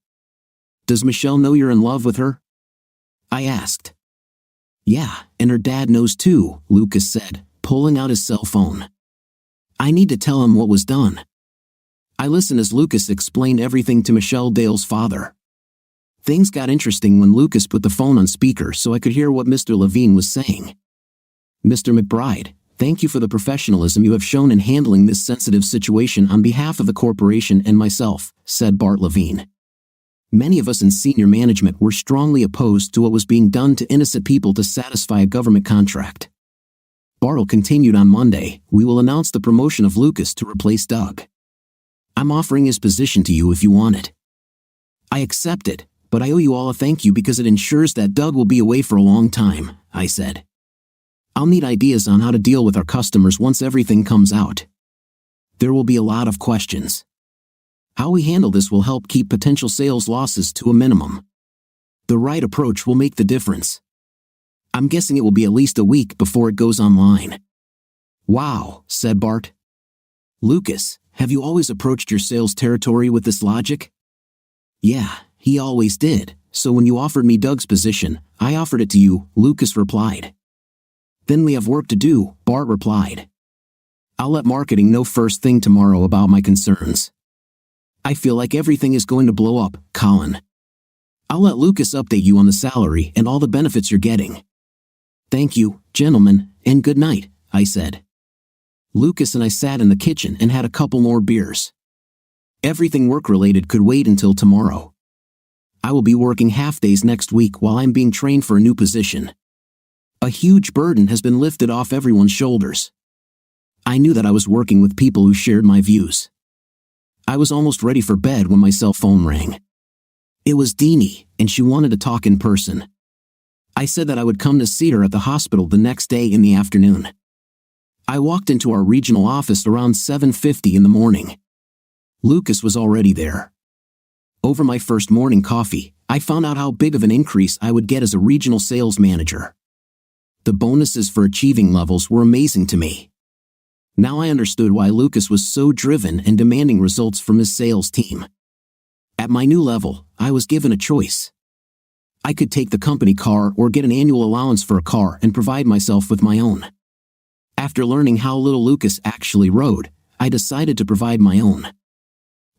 Does Michelle know you're in love with her?" I asked. "Yeah, and her dad knows too," Lucas said, pulling out his cell phone. "I need to tell him what was done." I listened as Lucas explained everything to Michelle Dale's father. Things got interesting when Lucas put the phone on speaker so I could hear what Mr. Levine was saying. "Mr. McBride, thank you for the professionalism you have shown in handling this sensitive situation on behalf of the corporation and myself," said Bart Levine. "Many of us in senior management were strongly opposed to what was being done to innocent people to satisfy a government contract." Bartle continued on Monday, "We will announce the promotion of Lucas to replace Doug. I'm offering his position to you if you want it. I accept it, but I owe you all a thank you because it ensures that Doug will be away for a long time," I said. "I'll need ideas on how to deal with our customers once everything comes out. There will be a lot of questions. How we handle this will help keep potential sales losses to a minimum. The right approach will make the difference. I'm guessing it will be at least a week before it goes online." "Wow," said Bart. "Lucas, have you always approached your sales territory with this logic?" "Yeah, he always did, so when you offered me Doug's position, I offered it to you," Lucas replied. "Then we have work to do," Bart replied. "I'll let marketing know first thing tomorrow about my concerns. I feel like everything is going to blow up, Colin. I'll let Lucas update you on the salary and all the benefits you're getting." "Thank you, gentlemen, and good night," I said. Lucas and I sat in the kitchen and had a couple more beers. Everything work-related could wait until tomorrow. I will be working half-days next week while I'm being trained for a new position. A huge burden has been lifted off everyone's shoulders. I knew that I was working with people who shared my views. I was almost ready for bed when my cell phone rang. It was Deanie, and she wanted to talk in person. I said that I would come to see her at the hospital the next day in the afternoon. I walked into our regional office around 7:50 in the morning. Lucas was already there. Over my first morning coffee, I found out how big of an increase I would get as a regional sales manager. The bonuses for achieving levels were amazing to me. Now I understood why Lucas was so driven and demanding results from his sales team. At my new level, I was given a choice. I could take the company car or get an annual allowance for a car and provide myself with my own. After learning how little Lucas actually rode, I decided to provide my own.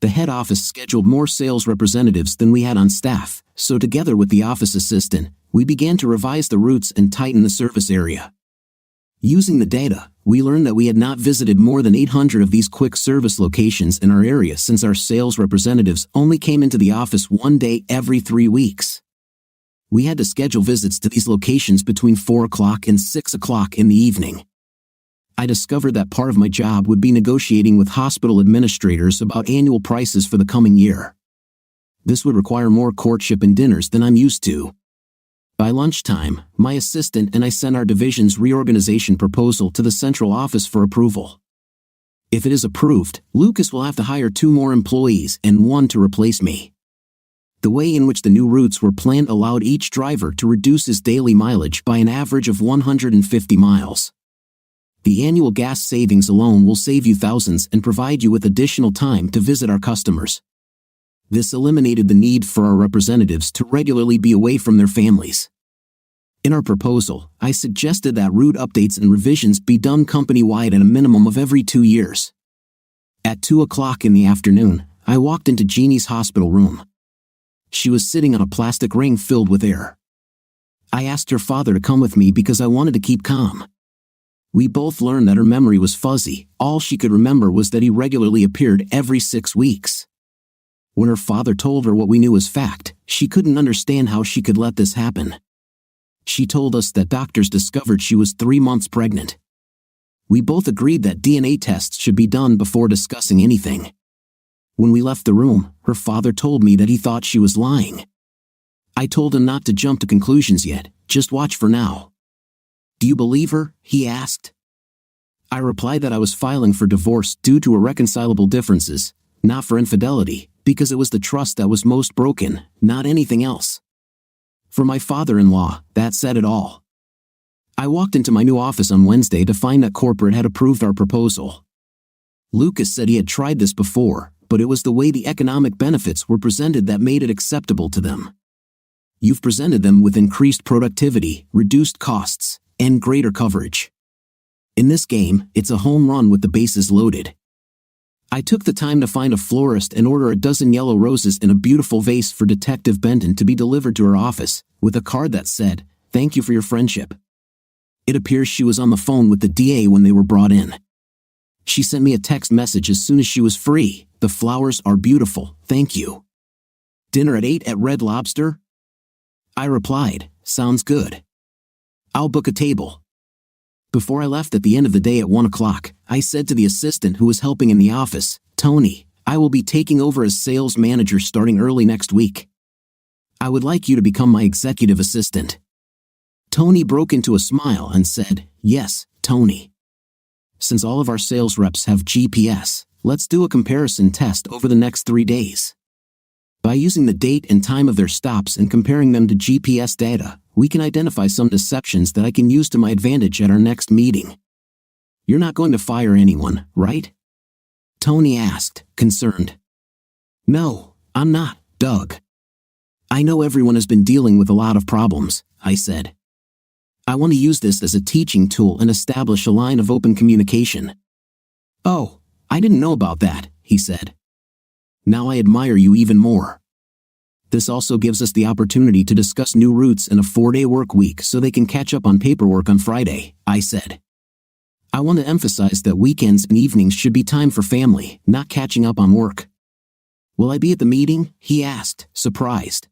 The head office scheduled more sales representatives than we had on staff, so together with the office assistant, we began to revise the routes and tighten the service area. Using the data, we learned that we had not visited more than 800 of these quick service locations in our area since our sales representatives only came into the office one day every 3 weeks. We had to schedule visits to these locations between 4 o'clock and 6 o'clock in the evening. I discovered that part of my job would be negotiating with hospital administrators about annual prices for the coming year. This would require more courtship and dinners than I'm used to. By lunchtime, my assistant and I sent our division's reorganization proposal to the central office for approval. If it is approved, Lucas will have to hire 2 more employees and 1 to replace me. The way in which the new routes were planned allowed each driver to reduce his daily mileage by an average of 150 miles. The annual gas savings alone will save you thousands and provide you with additional time to visit our customers. This eliminated the need for our representatives to regularly be away from their families. In our proposal, I suggested that route updates and revisions be done company-wide at a minimum of every 2 years. At 2 o'clock in the afternoon, I walked into Jeannie's hospital room. She was sitting on a plastic ring filled with air. I asked her father to come with me because I wanted to keep calm. We both learned that her memory was fuzzy. All she could remember was that he regularly appeared every 6 weeks. When her father told her what we knew as fact, she couldn't understand how she could let this happen. She told us that doctors discovered she was 3 months pregnant. We both agreed that DNA tests should be done before discussing anything. When we left the room, her father told me that he thought she was lying. I told him not to jump to conclusions yet, just watch for now. "Do you believe her?" he asked. I replied that I was filing for divorce due to irreconcilable differences, not for infidelity, because it was the trust that was most broken, not anything else. For my father-in-law, that said it all. I walked into my new office on Wednesday to find that corporate had approved our proposal. Lucas said he had tried this before, but it was the way the economic benefits were presented that made it acceptable to them. You've presented them with increased productivity, reduced costs, and greater coverage. In this game, it's a home run with the bases loaded. I took the time to find a florist and order a dozen yellow roses in a beautiful vase for Detective Benton to be delivered to her office, with a card that said, "Thank you for your friendship." It appears she was on the phone with the DA when they were brought in. She sent me a text message as soon as she was free. "The flowers are beautiful, thank you. Dinner at 8 at Red Lobster?" I replied, "Sounds good. I'll book a table." Before I left at the end of the day at 1 o'clock, I said to the assistant who was helping in the office, "Tony, I will be taking over as sales manager starting early next week. I would like you to become my executive assistant." Tony broke into a smile and said, "Yes, Tony. Since all of our sales reps have GPS, let's do a comparison test over the next 3 days. By using the date and time of their stops and comparing them to GPS data, we can identify some deceptions that I can use to my advantage at our next meeting." "You're not going to fire anyone, right?" Tony asked, concerned. "No, I'm not, Doug. I know everyone has been dealing with a lot of problems," I said. "I want to use this as a teaching tool and establish a line of open communication." "Oh, I didn't know about that," he said. "Now I admire you even more. This also gives us the opportunity to discuss new routes in a 4-day work week so they can catch up on paperwork on Friday," I said. "I want to emphasize that weekends and evenings should be time for family, not catching up on work." "Will I be at the meeting?" he asked, surprised.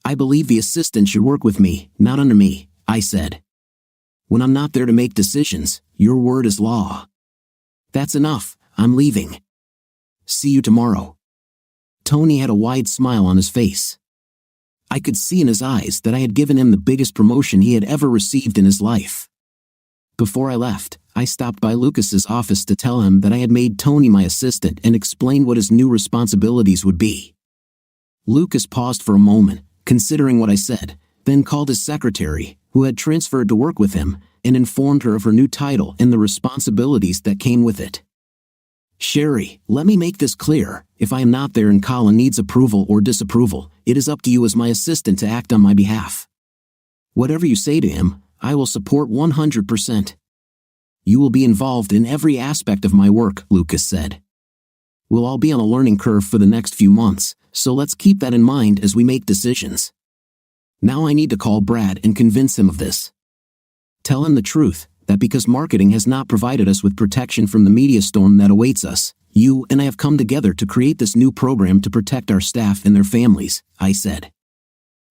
"I believe the assistant should work with me, not under me," I said. "When I'm not there to make decisions, your word is law." "That's enough, I'm leaving. See you tomorrow." Tony had a wide smile on his face. I could see in his eyes that I had given him the biggest promotion he had ever received in his life. Before I left, I stopped by Lucas's office to tell him that I had made Tony my assistant and explained what his new responsibilities would be. Lucas paused for a moment, considering what I said, then called his secretary, who had transferred to work with him, and informed her of her new title and the responsibilities that came with it. "Sherry, let me make this clear. If I am not there and Colin needs approval or disapproval, it is up to you as my assistant to act on my behalf. Whatever you say to him, I will support 100%. You will be involved in every aspect of my work," Lucas said. "We'll all be on a learning curve for the next few months, so let's keep that in mind as we make decisions. Now I need to call Brad and convince him of this. Tell him the truth, that because marketing has not provided us with protection from the media storm that awaits us, you and I have come together to create this new program to protect our staff and their families," I said.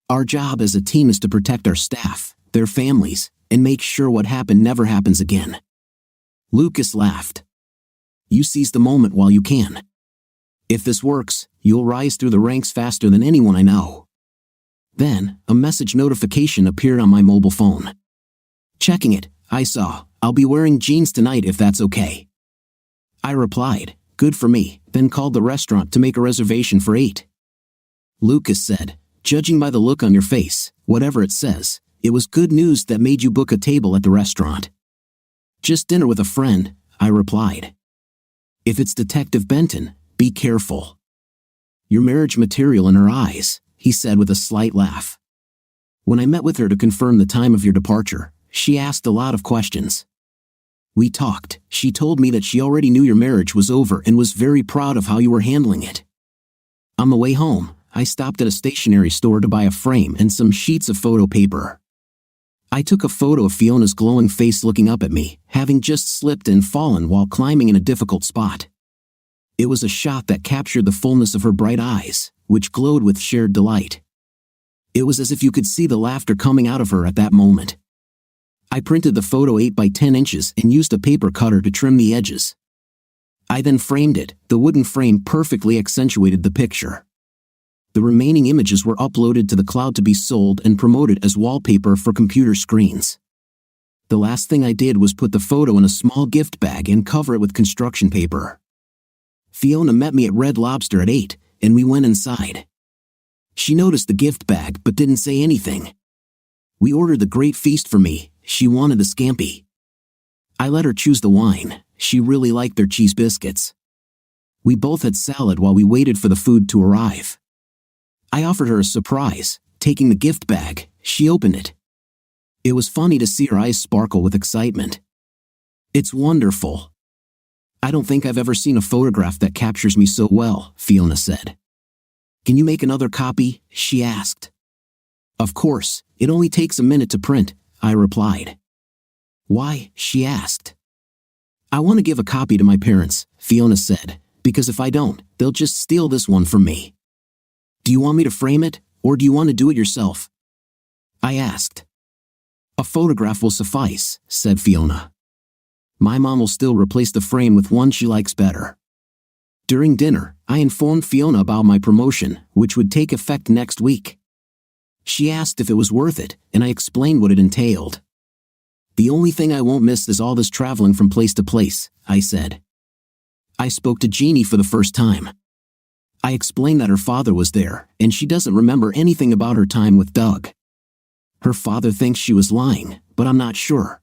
"Our job as a team is to protect our staff, their families, and make sure what happened never happens again. Lucas laughed. You seize the moment while you can. If this works, you'll rise through the ranks faster than anyone I know. Then, a message notification appeared on my mobile phone. Checking it, I saw, I'll be wearing jeans tonight if that's okay. I replied, good for me, then called the restaurant to make a reservation for 8. Lucas said, judging by the look on your face, whatever it says, it was good news that made you book a table at the restaurant. Just dinner with a friend, I replied. If it's Detective Benton, be careful. You're marriage material in her eyes, he said with a slight laugh. When I met with her to confirm the time of your departure, she asked a lot of questions. We talked. She told me that she already knew your marriage was over and was very proud of how you were handling it. On the way home, I stopped at a stationery store to buy a frame and some sheets of photo paper. I took a photo of Fiona's glowing face looking up at me, having just slipped and fallen while climbing in a difficult spot. It was a shot that captured the fullness of her bright eyes, which glowed with shared delight. It was as if you could see the laughter coming out of her at that moment. I printed the photo 8 by 10 inches and used a paper cutter to trim the edges. I then framed it. The wooden frame perfectly accentuated the picture. The remaining images were uploaded to the cloud to be sold and promoted as wallpaper for computer screens. The last thing I did was put the photo in a small gift bag and cover it with construction paper. Fiona met me at Red Lobster at 8, and we went inside. She noticed the gift bag but didn't say anything. We ordered the great feast for me. She wanted the scampi. I let her choose the wine. She really liked their cheese biscuits. We both had salad while we waited for the food to arrive. I offered her a surprise. Taking the gift bag, she opened it. It was funny to see her eyes sparkle with excitement. It's wonderful. I don't think I've ever seen a photograph that captures me so well, Fiona said. Can you make another copy? She asked. Of course, it only takes a minute to print, I replied. Why? She asked. I want to give a copy to my parents, Fiona said, because if I don't, they'll just steal this one from me. Do you want me to frame it, or do you want to do it yourself? I asked. A photograph will suffice, said Fiona. My mom will still replace the frame with one she likes better. During dinner, I informed Fiona about my promotion, which would take effect next week. She asked if it was worth it, and I explained what it entailed. The only thing I won't miss is all this traveling from place to place, I said. I spoke to Jeannie for the first time. I explained that her father was there, and she doesn't remember anything about her time with Doug. Her father thinks she was lying, but I'm not sure.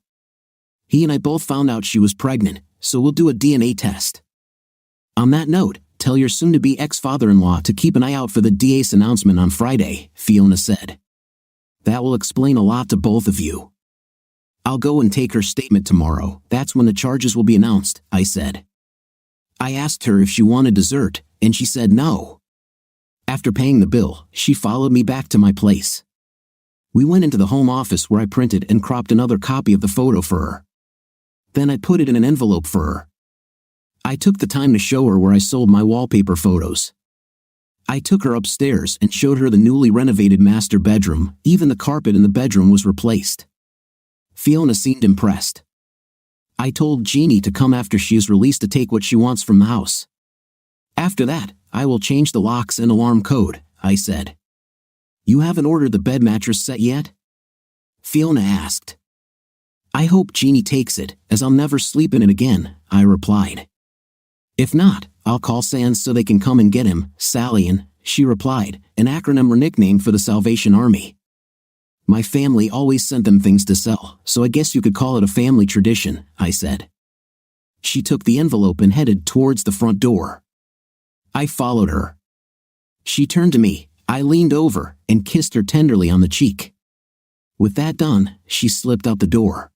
He and I both found out she was pregnant, so we'll do a DNA test. On that note, tell your soon-to-be ex-father-in-law to keep an eye out for the DA's announcement on Friday, Fiona said. That will explain a lot to both of you. I'll go and take her statement tomorrow. That's when the charges will be announced, I said. I asked her if she wanted dessert, and she said no. After paying the bill, she followed me back to my place. We went into the home office where I printed and cropped another copy of the photo for her. Then I put it in an envelope for her. I took the time to show her where I sold my wallpaper photos. I took her upstairs and showed her the newly renovated master bedroom. Even the carpet in the bedroom was replaced. Fiona seemed impressed. I told Jeannie to come after she is released to take what she wants from the house. After that, I will change the locks and alarm code, I said. You haven't ordered the bed mattress set yet? Fiona asked. I hope Jeannie takes it, as I'll never sleep in it again, I replied. If not, I'll call Sans so they can come and get him, Sallyan, she replied, an acronym or nickname for the Salvation Army. My family always sent them things to sell, so I guess you could call it a family tradition, I said. She took the envelope and headed towards the front door. I followed her. She turned to me. I leaned over and kissed her tenderly on the cheek. With that done, she slipped out the door.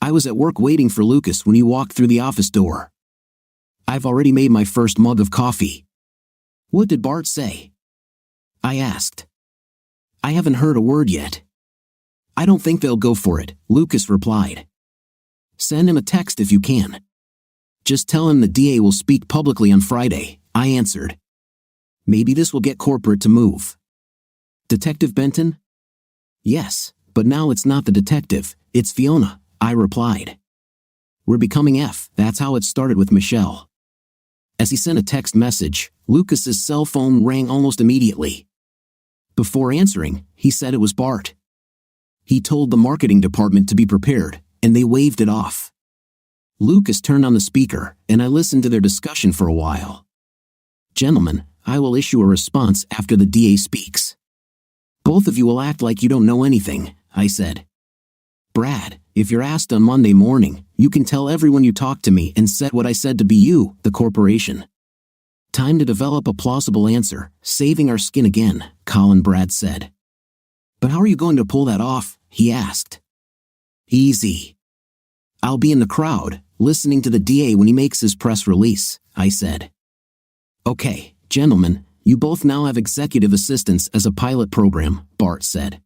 I was at work waiting for Lucas when he walked through the office door. I've already made my first mug of coffee. What did Bart say? I asked. I haven't heard a word yet. I don't think they'll go for it, Lucas replied. Send him a text if you can. Just tell him the DA will speak publicly on Friday, I answered. Maybe this will get corporate to move. Detective Benton? Yes, but now it's not the detective, it's Fiona, I replied. We're becoming F. That's how it started with Michelle. As he sent a text message, Lucas's cell phone rang almost immediately. Before answering, he said it was Bart. He told the marketing department to be prepared, and they waved it off. Lucas turned on the speaker, and I listened to their discussion for a while. Gentlemen, I will issue a response after the DA speaks. Both of you will act like you don't know anything, I said. Brad, if you're asked on Monday morning, you can tell everyone you talked to me and said what I said to be you, the corporation. Time to develop a plausible answer, saving our skin again, Colin Brad said. But how are you going to pull that off? He asked. Easy. I'll be in the crowd, listening to the DA when he makes his press release, I said. Okay, gentlemen, you both now have executive assistants as a pilot program, Bart said.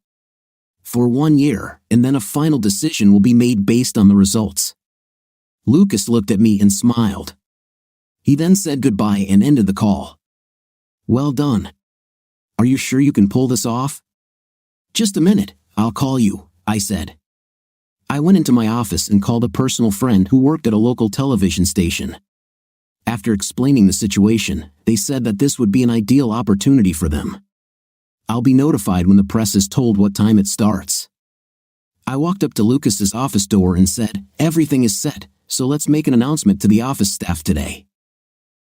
For 1 year, and then a final decision will be made based on the results. Lucas looked at me and smiled. He then said goodbye and ended the call. Well done. Are you sure you can pull this off? Just a minute, I'll call you, I said. I went into my office and called a personal friend who worked at a local television station. After explaining the situation, they said that this would be an ideal opportunity for them. I'll be notified when the press is told what time it starts. I walked up to Lucas's office door and said, everything is set, so let's make an announcement to the office staff today.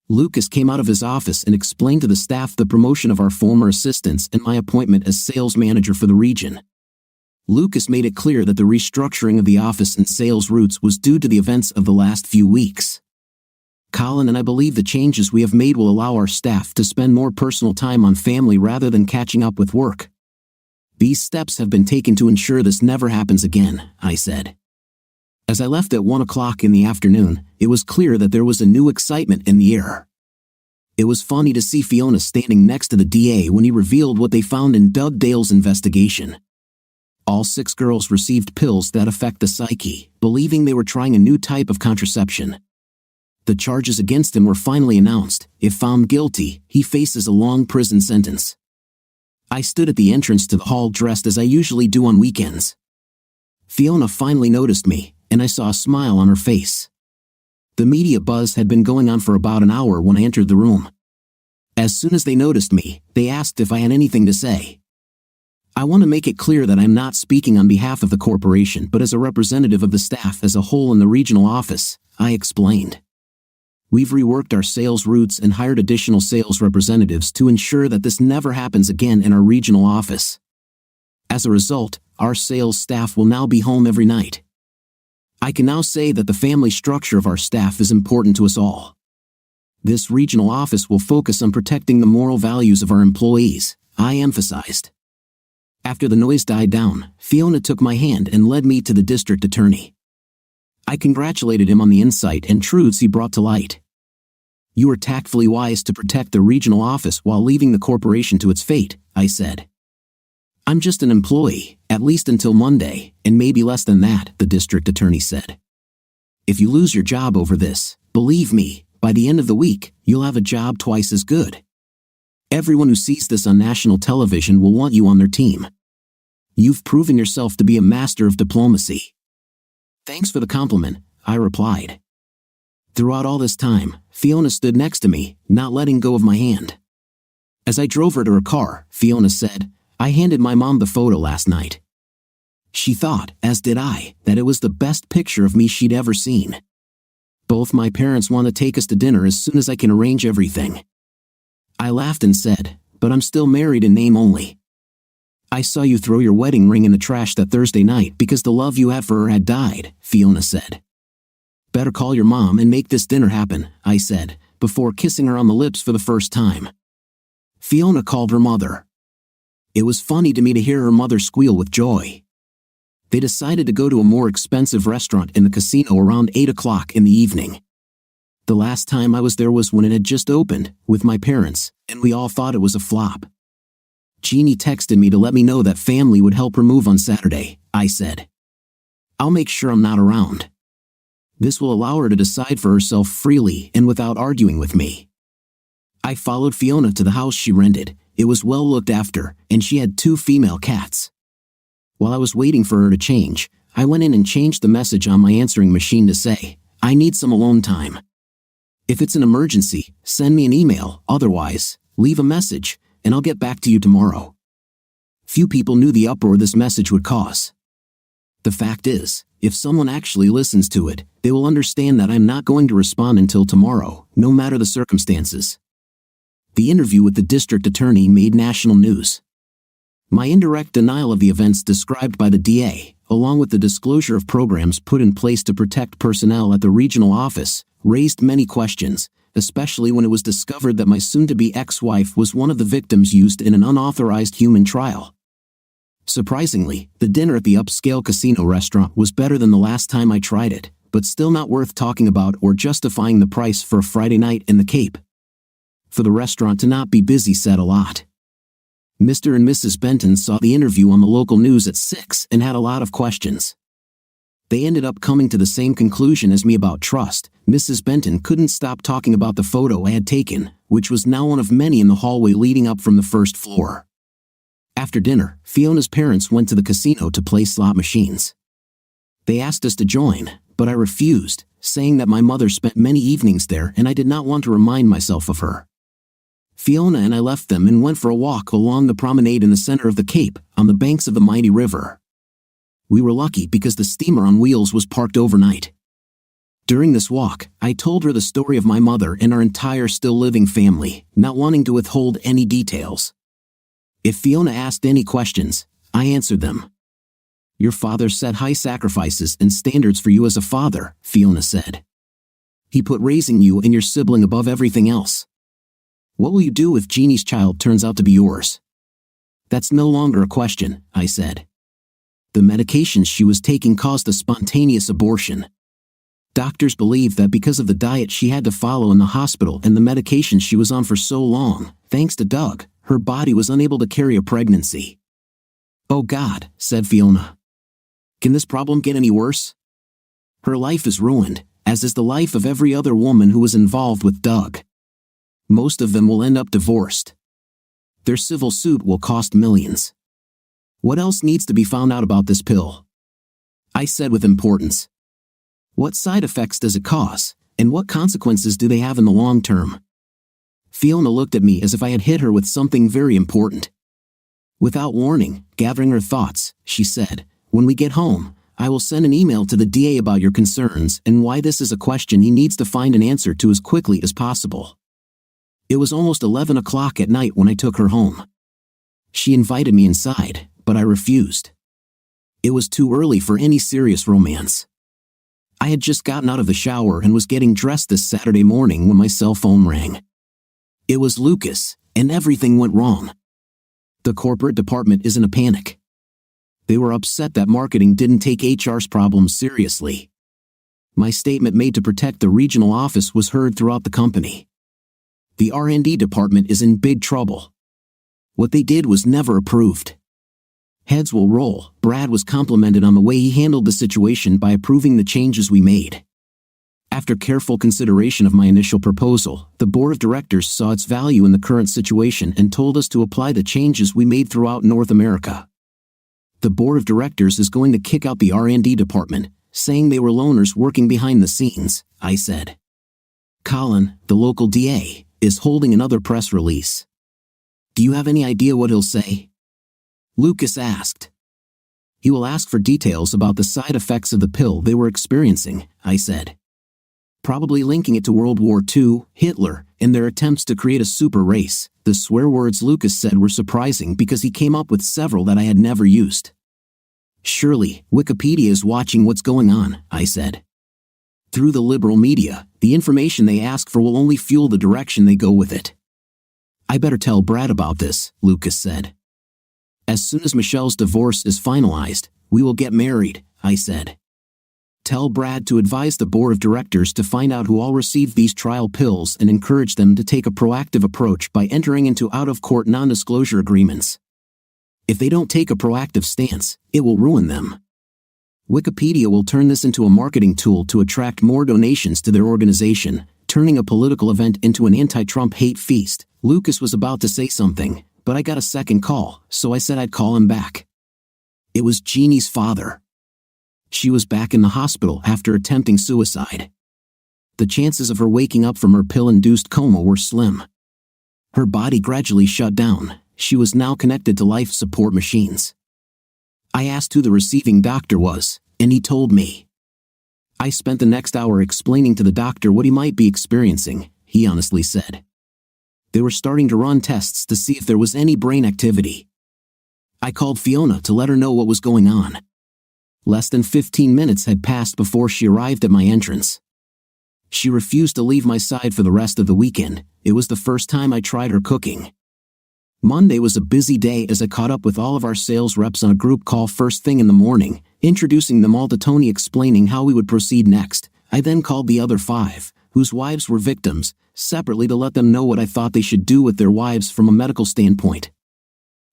Lucas came out of his office and explained to the staff the promotion of our former assistants and my appointment as sales manager for the region. Lucas made it clear that the restructuring of the office and sales routes was due to the events of the last few weeks. Colin and I believe the changes we have made will allow our staff to spend more personal time on family rather than catching up with work. These steps have been taken to ensure this never happens again, I said. As I left at 1 o'clock in the afternoon, it was clear that there was a new excitement in the air. It was funny to see Fiona standing next to the DA when he revealed what they found in Doug Dale's investigation. All 6 girls received pills that affect the psyche, believing they were trying a new type of contraception. The charges against him were finally announced. If found guilty, he faces a long prison sentence. I stood at the entrance to the hall dressed as I usually do on weekends. Fiona finally noticed me, and I saw a smile on her face. The media buzz had been going on for about an hour when I entered the room. As soon as they noticed me, they asked if I had anything to say. I want to make it clear that I'm not speaking on behalf of the corporation but as a representative of the staff as a whole in the regional office, I explained. We've reworked our sales routes and hired additional sales representatives to ensure that this never happens again in our regional office. As a result, our sales staff will now be home every night. I can now say that the family structure of our staff is important to us all. This regional office will focus on protecting the moral values of our employees, I emphasized. After the noise died down, Fiona took my hand and led me to the district attorney. I congratulated him on the insight and truths he brought to light. You were tactfully wise to protect the regional office while leaving the corporation to its fate, I said. I'm just an employee, at least until Monday, and maybe less than that, the district attorney said. If you lose your job over this, believe me, by the end of the week, you'll have a job twice as good. Everyone who sees this on national television will want you on their team. You've proven yourself to be a master of diplomacy. Thanks for the compliment, I replied. Throughout all this time, Fiona stood next to me, not letting go of my hand. As I drove her to her car, Fiona said, I handed my mom the photo last night. She thought, as did I, that it was the best picture of me she'd ever seen. Both my parents want to take us to dinner as soon as I can arrange everything. I laughed and said, but I'm still married in name only. I saw you throw your wedding ring in the trash that Thursday night because the love you had for her had died, Fiona said. Better call your mom and make this dinner happen, I said, before kissing her on the lips for the first time. Fiona called her mother. It was funny to me to hear her mother squeal with joy. They decided to go to a more expensive restaurant in the casino around 8 o'clock in the evening. The last time I was there was when it had just opened, with my parents, and we all thought it was a flop. Jeannie texted me to let me know that family would help her move on Saturday, I said. I'll make sure I'm not around. This will allow her to decide for herself freely and without arguing with me. I followed Fiona to the house she rented. It was well looked after, and she had 2 female cats. While I was waiting for her to change, I went in and changed the message on my answering machine to say, I need some alone time. If it's an emergency, send me an email, otherwise, leave a message, and I'll get back to you tomorrow. Few people knew the uproar this message would cause. The fact is, if someone actually listens to it, they will understand that I'm not going to respond until tomorrow, no matter the circumstances. The interview with the district attorney made national news. My indirect denial of the events described by the DA, along with the disclosure of programs put in place to protect personnel at the regional office, raised many questions, especially when it was discovered that my soon-to-be ex-wife was one of the victims used in an unauthorized human trial. Surprisingly, the dinner at the upscale casino restaurant was better than the last time I tried it, but still not worth talking about or justifying the price for a Friday night in the Cape. For the restaurant to not be busy said a lot. Mr. and Mrs. Benton saw the interview on the local news at 6 and had a lot of questions. They ended up coming to the same conclusion as me about trust. Mrs. Benton couldn't stop talking about the photo I had taken, which was now one of many in the hallway leading up from the first floor. After dinner, Fiona's parents went to the casino to play slot machines. They asked us to join, but I refused, saying that my mother spent many evenings there and I did not want to remind myself of her. Fiona and I left them and went for a walk along the promenade in the center of the Cape, on the banks of the mighty river. We were lucky because the steamer on wheels was parked overnight. During this walk, I told her the story of my mother and our entire still-living family, not wanting to withhold any details. If Fiona asked any questions, I answered them. "Your father set high sacrifices and standards for you as a father," Fiona said. "He put raising you and your sibling above everything else. What will you do if Jeannie's child turns out to be yours?" "That's no longer a question," I said. The medications she was taking caused a spontaneous abortion. Doctors believe that because of the diet she had to follow in the hospital and the medications she was on for so long, thanks to Doug, her body was unable to carry a pregnancy. "Oh God," said Fiona. "Can this problem get any worse?" Her life is ruined, as is the life of every other woman who was involved with Doug. Most of them will end up divorced. Their civil suit will cost millions. What else needs to be found out about this pill?" I said with importance. "What side effects does it cause, and what consequences do they have in the long term?" Fiona looked at me as if I had hit her with something very important. Without warning, gathering her thoughts, she said, "When we get home, I will send an email to the DA about your concerns and why this is a question he needs to find an answer to as quickly as possible." It was almost 11 o'clock at night when I took her home. She invited me inside, but I refused. It was too early for any serious romance. I had just gotten out of the shower and was getting dressed this Saturday morning when my cell phone rang. It was Lucas, and everything went wrong. The corporate department is in a panic. They were upset that marketing didn't take HR's problems seriously. My statement made to protect the regional office was heard throughout the company. The R&D department is in big trouble. What they did was never approved. Heads will roll. Brad was complimented on the way he handled the situation by approving the changes we made. After careful consideration of my initial proposal, the board of directors saw its value in the current situation and told us to apply the changes we made throughout North America. The board of directors is going to kick out the R&D department, saying they were loners working behind the scenes, I said. Colin, the local DA, is holding another press release. Do you have any idea what he'll say? Lucas asked. He will ask for details about the side effects of the pill they were experiencing, I said. Probably linking it to World War II, Hitler, and their attempts to create a super race. The swear words Lucas said were surprising because he came up with several that I had never used. Surely, Wikipedia is watching what's going on, I said. Through the liberal media, the information they ask for will only fuel the direction they go with it. I better tell Brad about this, Lucas said. As soon as Michelle's divorce is finalized, we will get married, I said. Tell Brad to advise the board of directors to find out who all received these trial pills and encourage them to take a proactive approach by entering into out-of-court non-disclosure agreements. If they don't take a proactive stance, it will ruin them. Wikipedia will turn this into a marketing tool to attract more donations to their organization, turning a political event into an anti-Trump hate feast. Lucas was about to say something, but I got a second call, so I said I'd call him back. It was Jeannie's father. She was back in the hospital after attempting suicide. the chances of her waking up from her pill-induced coma were slim. Her body gradually shut down. She was now connected to life support machines. I asked who the receiving doctor was, and he told me. I spent the next hour explaining to the doctor what he might be experiencing, he honestly said. They were starting to run tests to see if there was any brain activity. I called Fiona to let her know what was going on. Less than 15 minutes had passed before she arrived at my entrance. She refused to leave my side for the rest of the weekend. It was the first time I tried her cooking. Monday was a busy day as I caught up with all of our sales reps on a group call first thing in the morning, introducing them all to Tony, explaining how we would proceed next. I then called the other 5, whose wives were victims, separately to let them know what I thought they should do with their wives from a medical standpoint.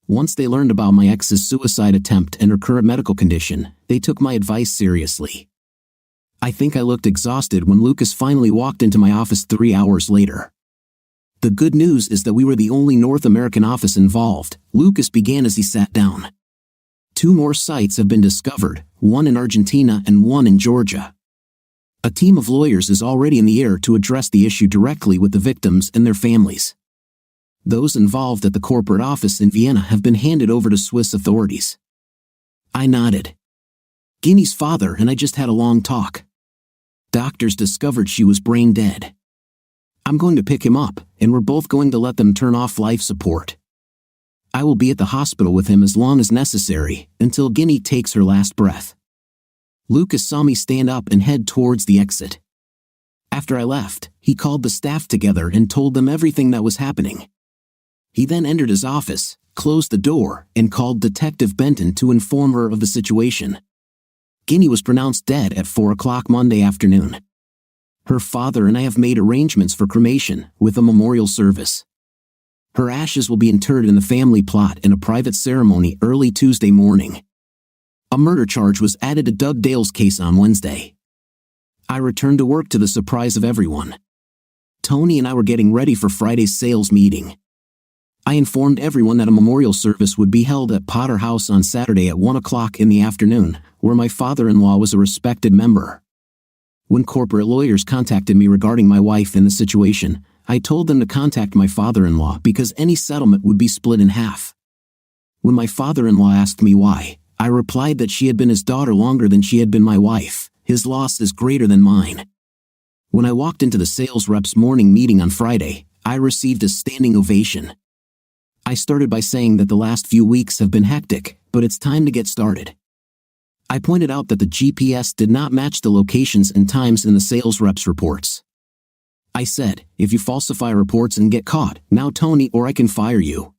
Once they learned about my ex's suicide attempt and her current medical condition, they took my advice seriously. I think I looked exhausted when Lucas finally walked into my office 3 hours later. The good news is that we were the only North American office involved, Lucas began as he sat down. 2 more sites have been discovered, one in Argentina and one in Georgia. A team of lawyers is already in the air to address the issue directly with the victims and their families. Those involved at the corporate office in Vienna have been handed over to Swiss authorities. I nodded. Guinea's father and I just had a long talk. Doctors discovered she was brain dead. I'm going to pick him up, and we're both going to let them turn off life support. I will be at the hospital with him as long as necessary, until Guinea takes her last breath. Lucas saw me stand up and head towards the exit. After I left, he called the staff together and told them everything that was happening. He then entered his office, closed the door, and called Detective Benton to inform her of the situation. Guinea was pronounced dead at 4 o'clock Monday afternoon. Her father and I have made arrangements for cremation, with a memorial service. Her ashes will be interred in the family plot in a private ceremony early Tuesday morning. A murder charge was added to Doug Dale's case on Wednesday. I returned to work to the surprise of everyone. Tony and I were getting ready for Friday's sales meeting. I informed everyone that a memorial service would be held at Potter House on Saturday at 1 o'clock in the afternoon, where my father-in-law was a respected member. When corporate lawyers contacted me regarding my wife and the situation, I told them to contact my father-in-law because any settlement would be split in half. When my father-in-law asked me why, I replied that she had been his daughter longer than she had been my wife. His loss is greater than mine. When I walked into the sales reps' morning meeting on Friday, I received a standing ovation. I started by saying that the last few weeks have been hectic, but it's time to get started. I pointed out that the GPS did not match the locations and times in the sales reps' reports. I said, if you falsify reports and get caught, now Tony or I can fire you.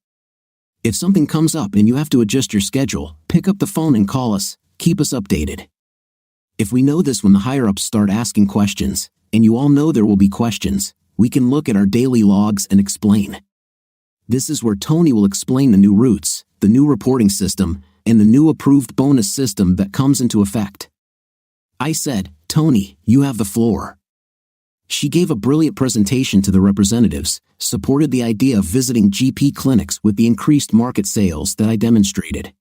If something comes up and you have to adjust your schedule, pick up the phone and call us, keep us updated. If we know this when the higher-ups start asking questions, and you all know there will be questions, we can look at our daily logs and explain. This is where Tony will explain the new routes, the new reporting system, and the new approved bonus system that comes into effect. I said, Tony, you have the floor. She gave a brilliant presentation to the representatives, supported the idea of visiting GP clinics with the increased market sales that I demonstrated.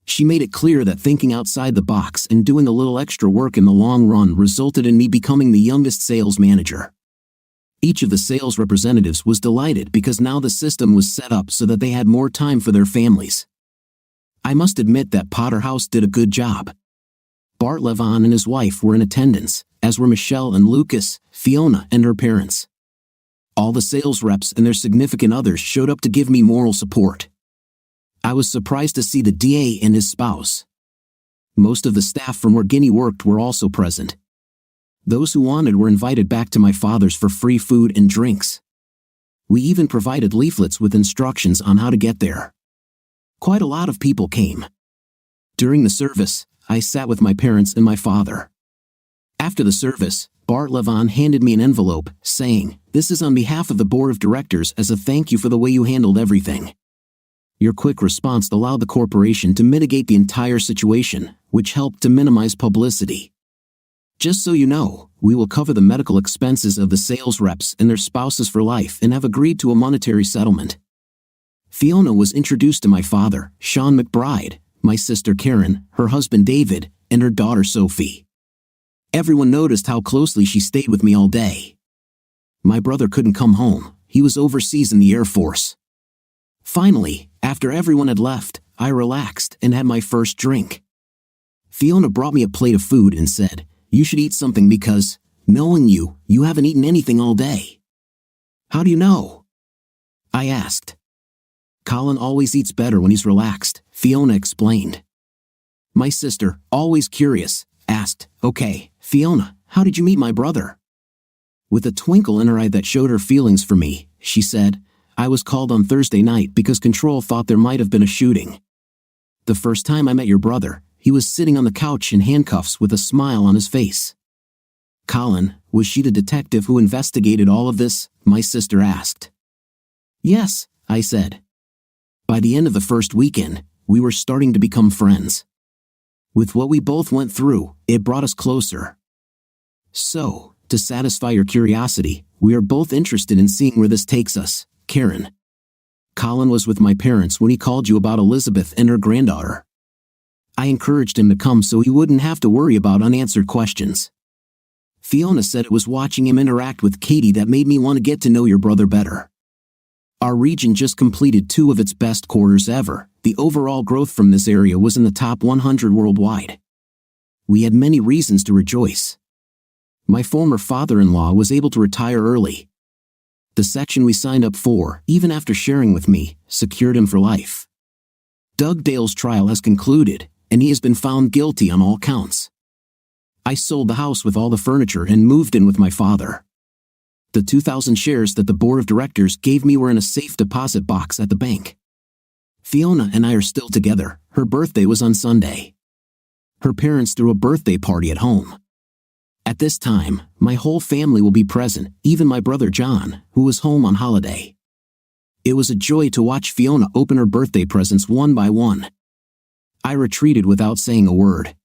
She made it clear that thinking outside the box and doing a little extra work in the long run resulted in me becoming the youngest sales manager. Each of the sales representatives was delighted because now the system was set up so that they had more time for their families. I must admit that Potter House did a good job. Bart Levon and his wife were in attendance, as were Michelle and Lucas, Fiona and her parents. All the sales reps and their significant others showed up to give me moral support. I was surprised to see the DA and his spouse. Most of the staff from where Guinea worked were also present. Those who wanted were invited back to my father's for free food and drinks. We even provided leaflets with instructions on how to get there. Quite a lot of people came. During the service, I sat with my parents and my father. After the service, Bart Levon handed me an envelope, saying, "This is on behalf of the board of directors as a thank you for the way you handled everything. Your quick response allowed the corporation to mitigate the entire situation, which helped to minimize publicity. Just so you know, we will cover the medical expenses of the sales reps and their spouses for life and have agreed to a monetary settlement." Fiona was introduced to my father, Sean McBride, my sister Karen, her husband David, and her daughter Sophie. Everyone noticed how closely she stayed with me all day. My brother couldn't come home. He was overseas in the Air Force. Finally, after everyone had left, I relaxed and had my first drink. Fiona brought me a plate of food and said, "You should eat something because, knowing you, you haven't eaten anything all day." "How do you know?" I asked. "Colin always eats better when he's relaxed," Fiona explained. My sister, always curious, asked, "Okay, Fiona, how did you meet my brother?" With a twinkle in her eye that showed her feelings for me, she said, "I was called on Thursday night because Control thought there might have been a shooting. The first time I met your brother, he was sitting on the couch in handcuffs with a smile on his face." "Colin, was she the detective who investigated all of this?" my sister asked. "Yes," I said. By the end of the first weekend, we were starting to become friends. With what we both went through, it brought us closer. So, to satisfy your curiosity, we are both interested in seeing where this takes us, Karen. Colin was with my parents when he called you about Elizabeth and her granddaughter. I encouraged him to come so he wouldn't have to worry about unanswered questions. Fiona said it was watching him interact with Katie that made me want to get to know your brother better. Our region just completed 2 of its best quarters ever. The overall growth from this area was in the top 100 worldwide. We had many reasons to rejoice. My former father-in-law was able to retire early. The section we signed up for, even after sharing with me, secured him for life. Doug Dale's trial has concluded, and he has been found guilty on all counts. I sold the house with all the furniture and moved in with my father. The 2,000 shares that the board of directors gave me were in a safe deposit box at the bank. Fiona and I are still together. Her birthday was on Sunday. Her parents threw a birthday party at home. At this time, my whole family will be present, even my brother John, who was home on holiday. It was a joy to watch Fiona open her birthday presents one by one. I retreated without saying a word.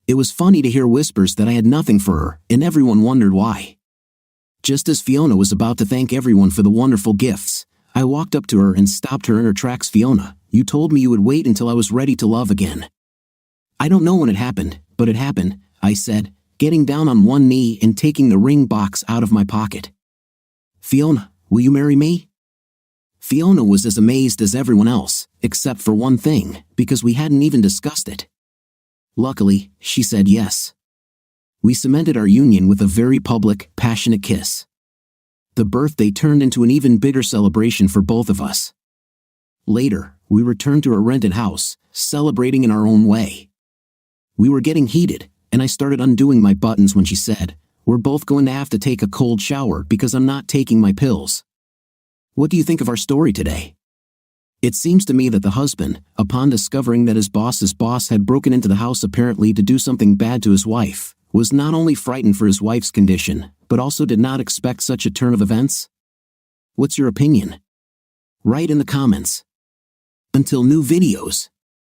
It was funny to hear whispers that I had nothing for her, and everyone wondered why. Just as Fiona was about to thank everyone for the wonderful gifts, I walked up to her and stopped her in her tracks. "Fiona, you told me you would wait until I was ready to love again." "I don't know when it happened, but it happened," I said, getting down on one knee and taking the ring box out of my pocket. "Fiona, will you marry me?" Fiona was as amazed as everyone else, except for one thing, because we hadn't even discussed it. Luckily, she said yes. We cemented our union with a very public, passionate kiss. The birthday turned into an even bigger celebration for both of us. Later, we returned to our rented house, celebrating in our own way. We were getting heated, and I started undoing my buttons when she said, "We're both going to have to take a cold shower because I'm not taking my pills." What do you think of our story today? It seems to me that the husband, upon discovering that his boss's boss had broken into the house apparently to do something bad to his wife, was not only frightened for his wife's condition, but also did not expect such a turn of events. What's your opinion? Write in the comments. Until new videos.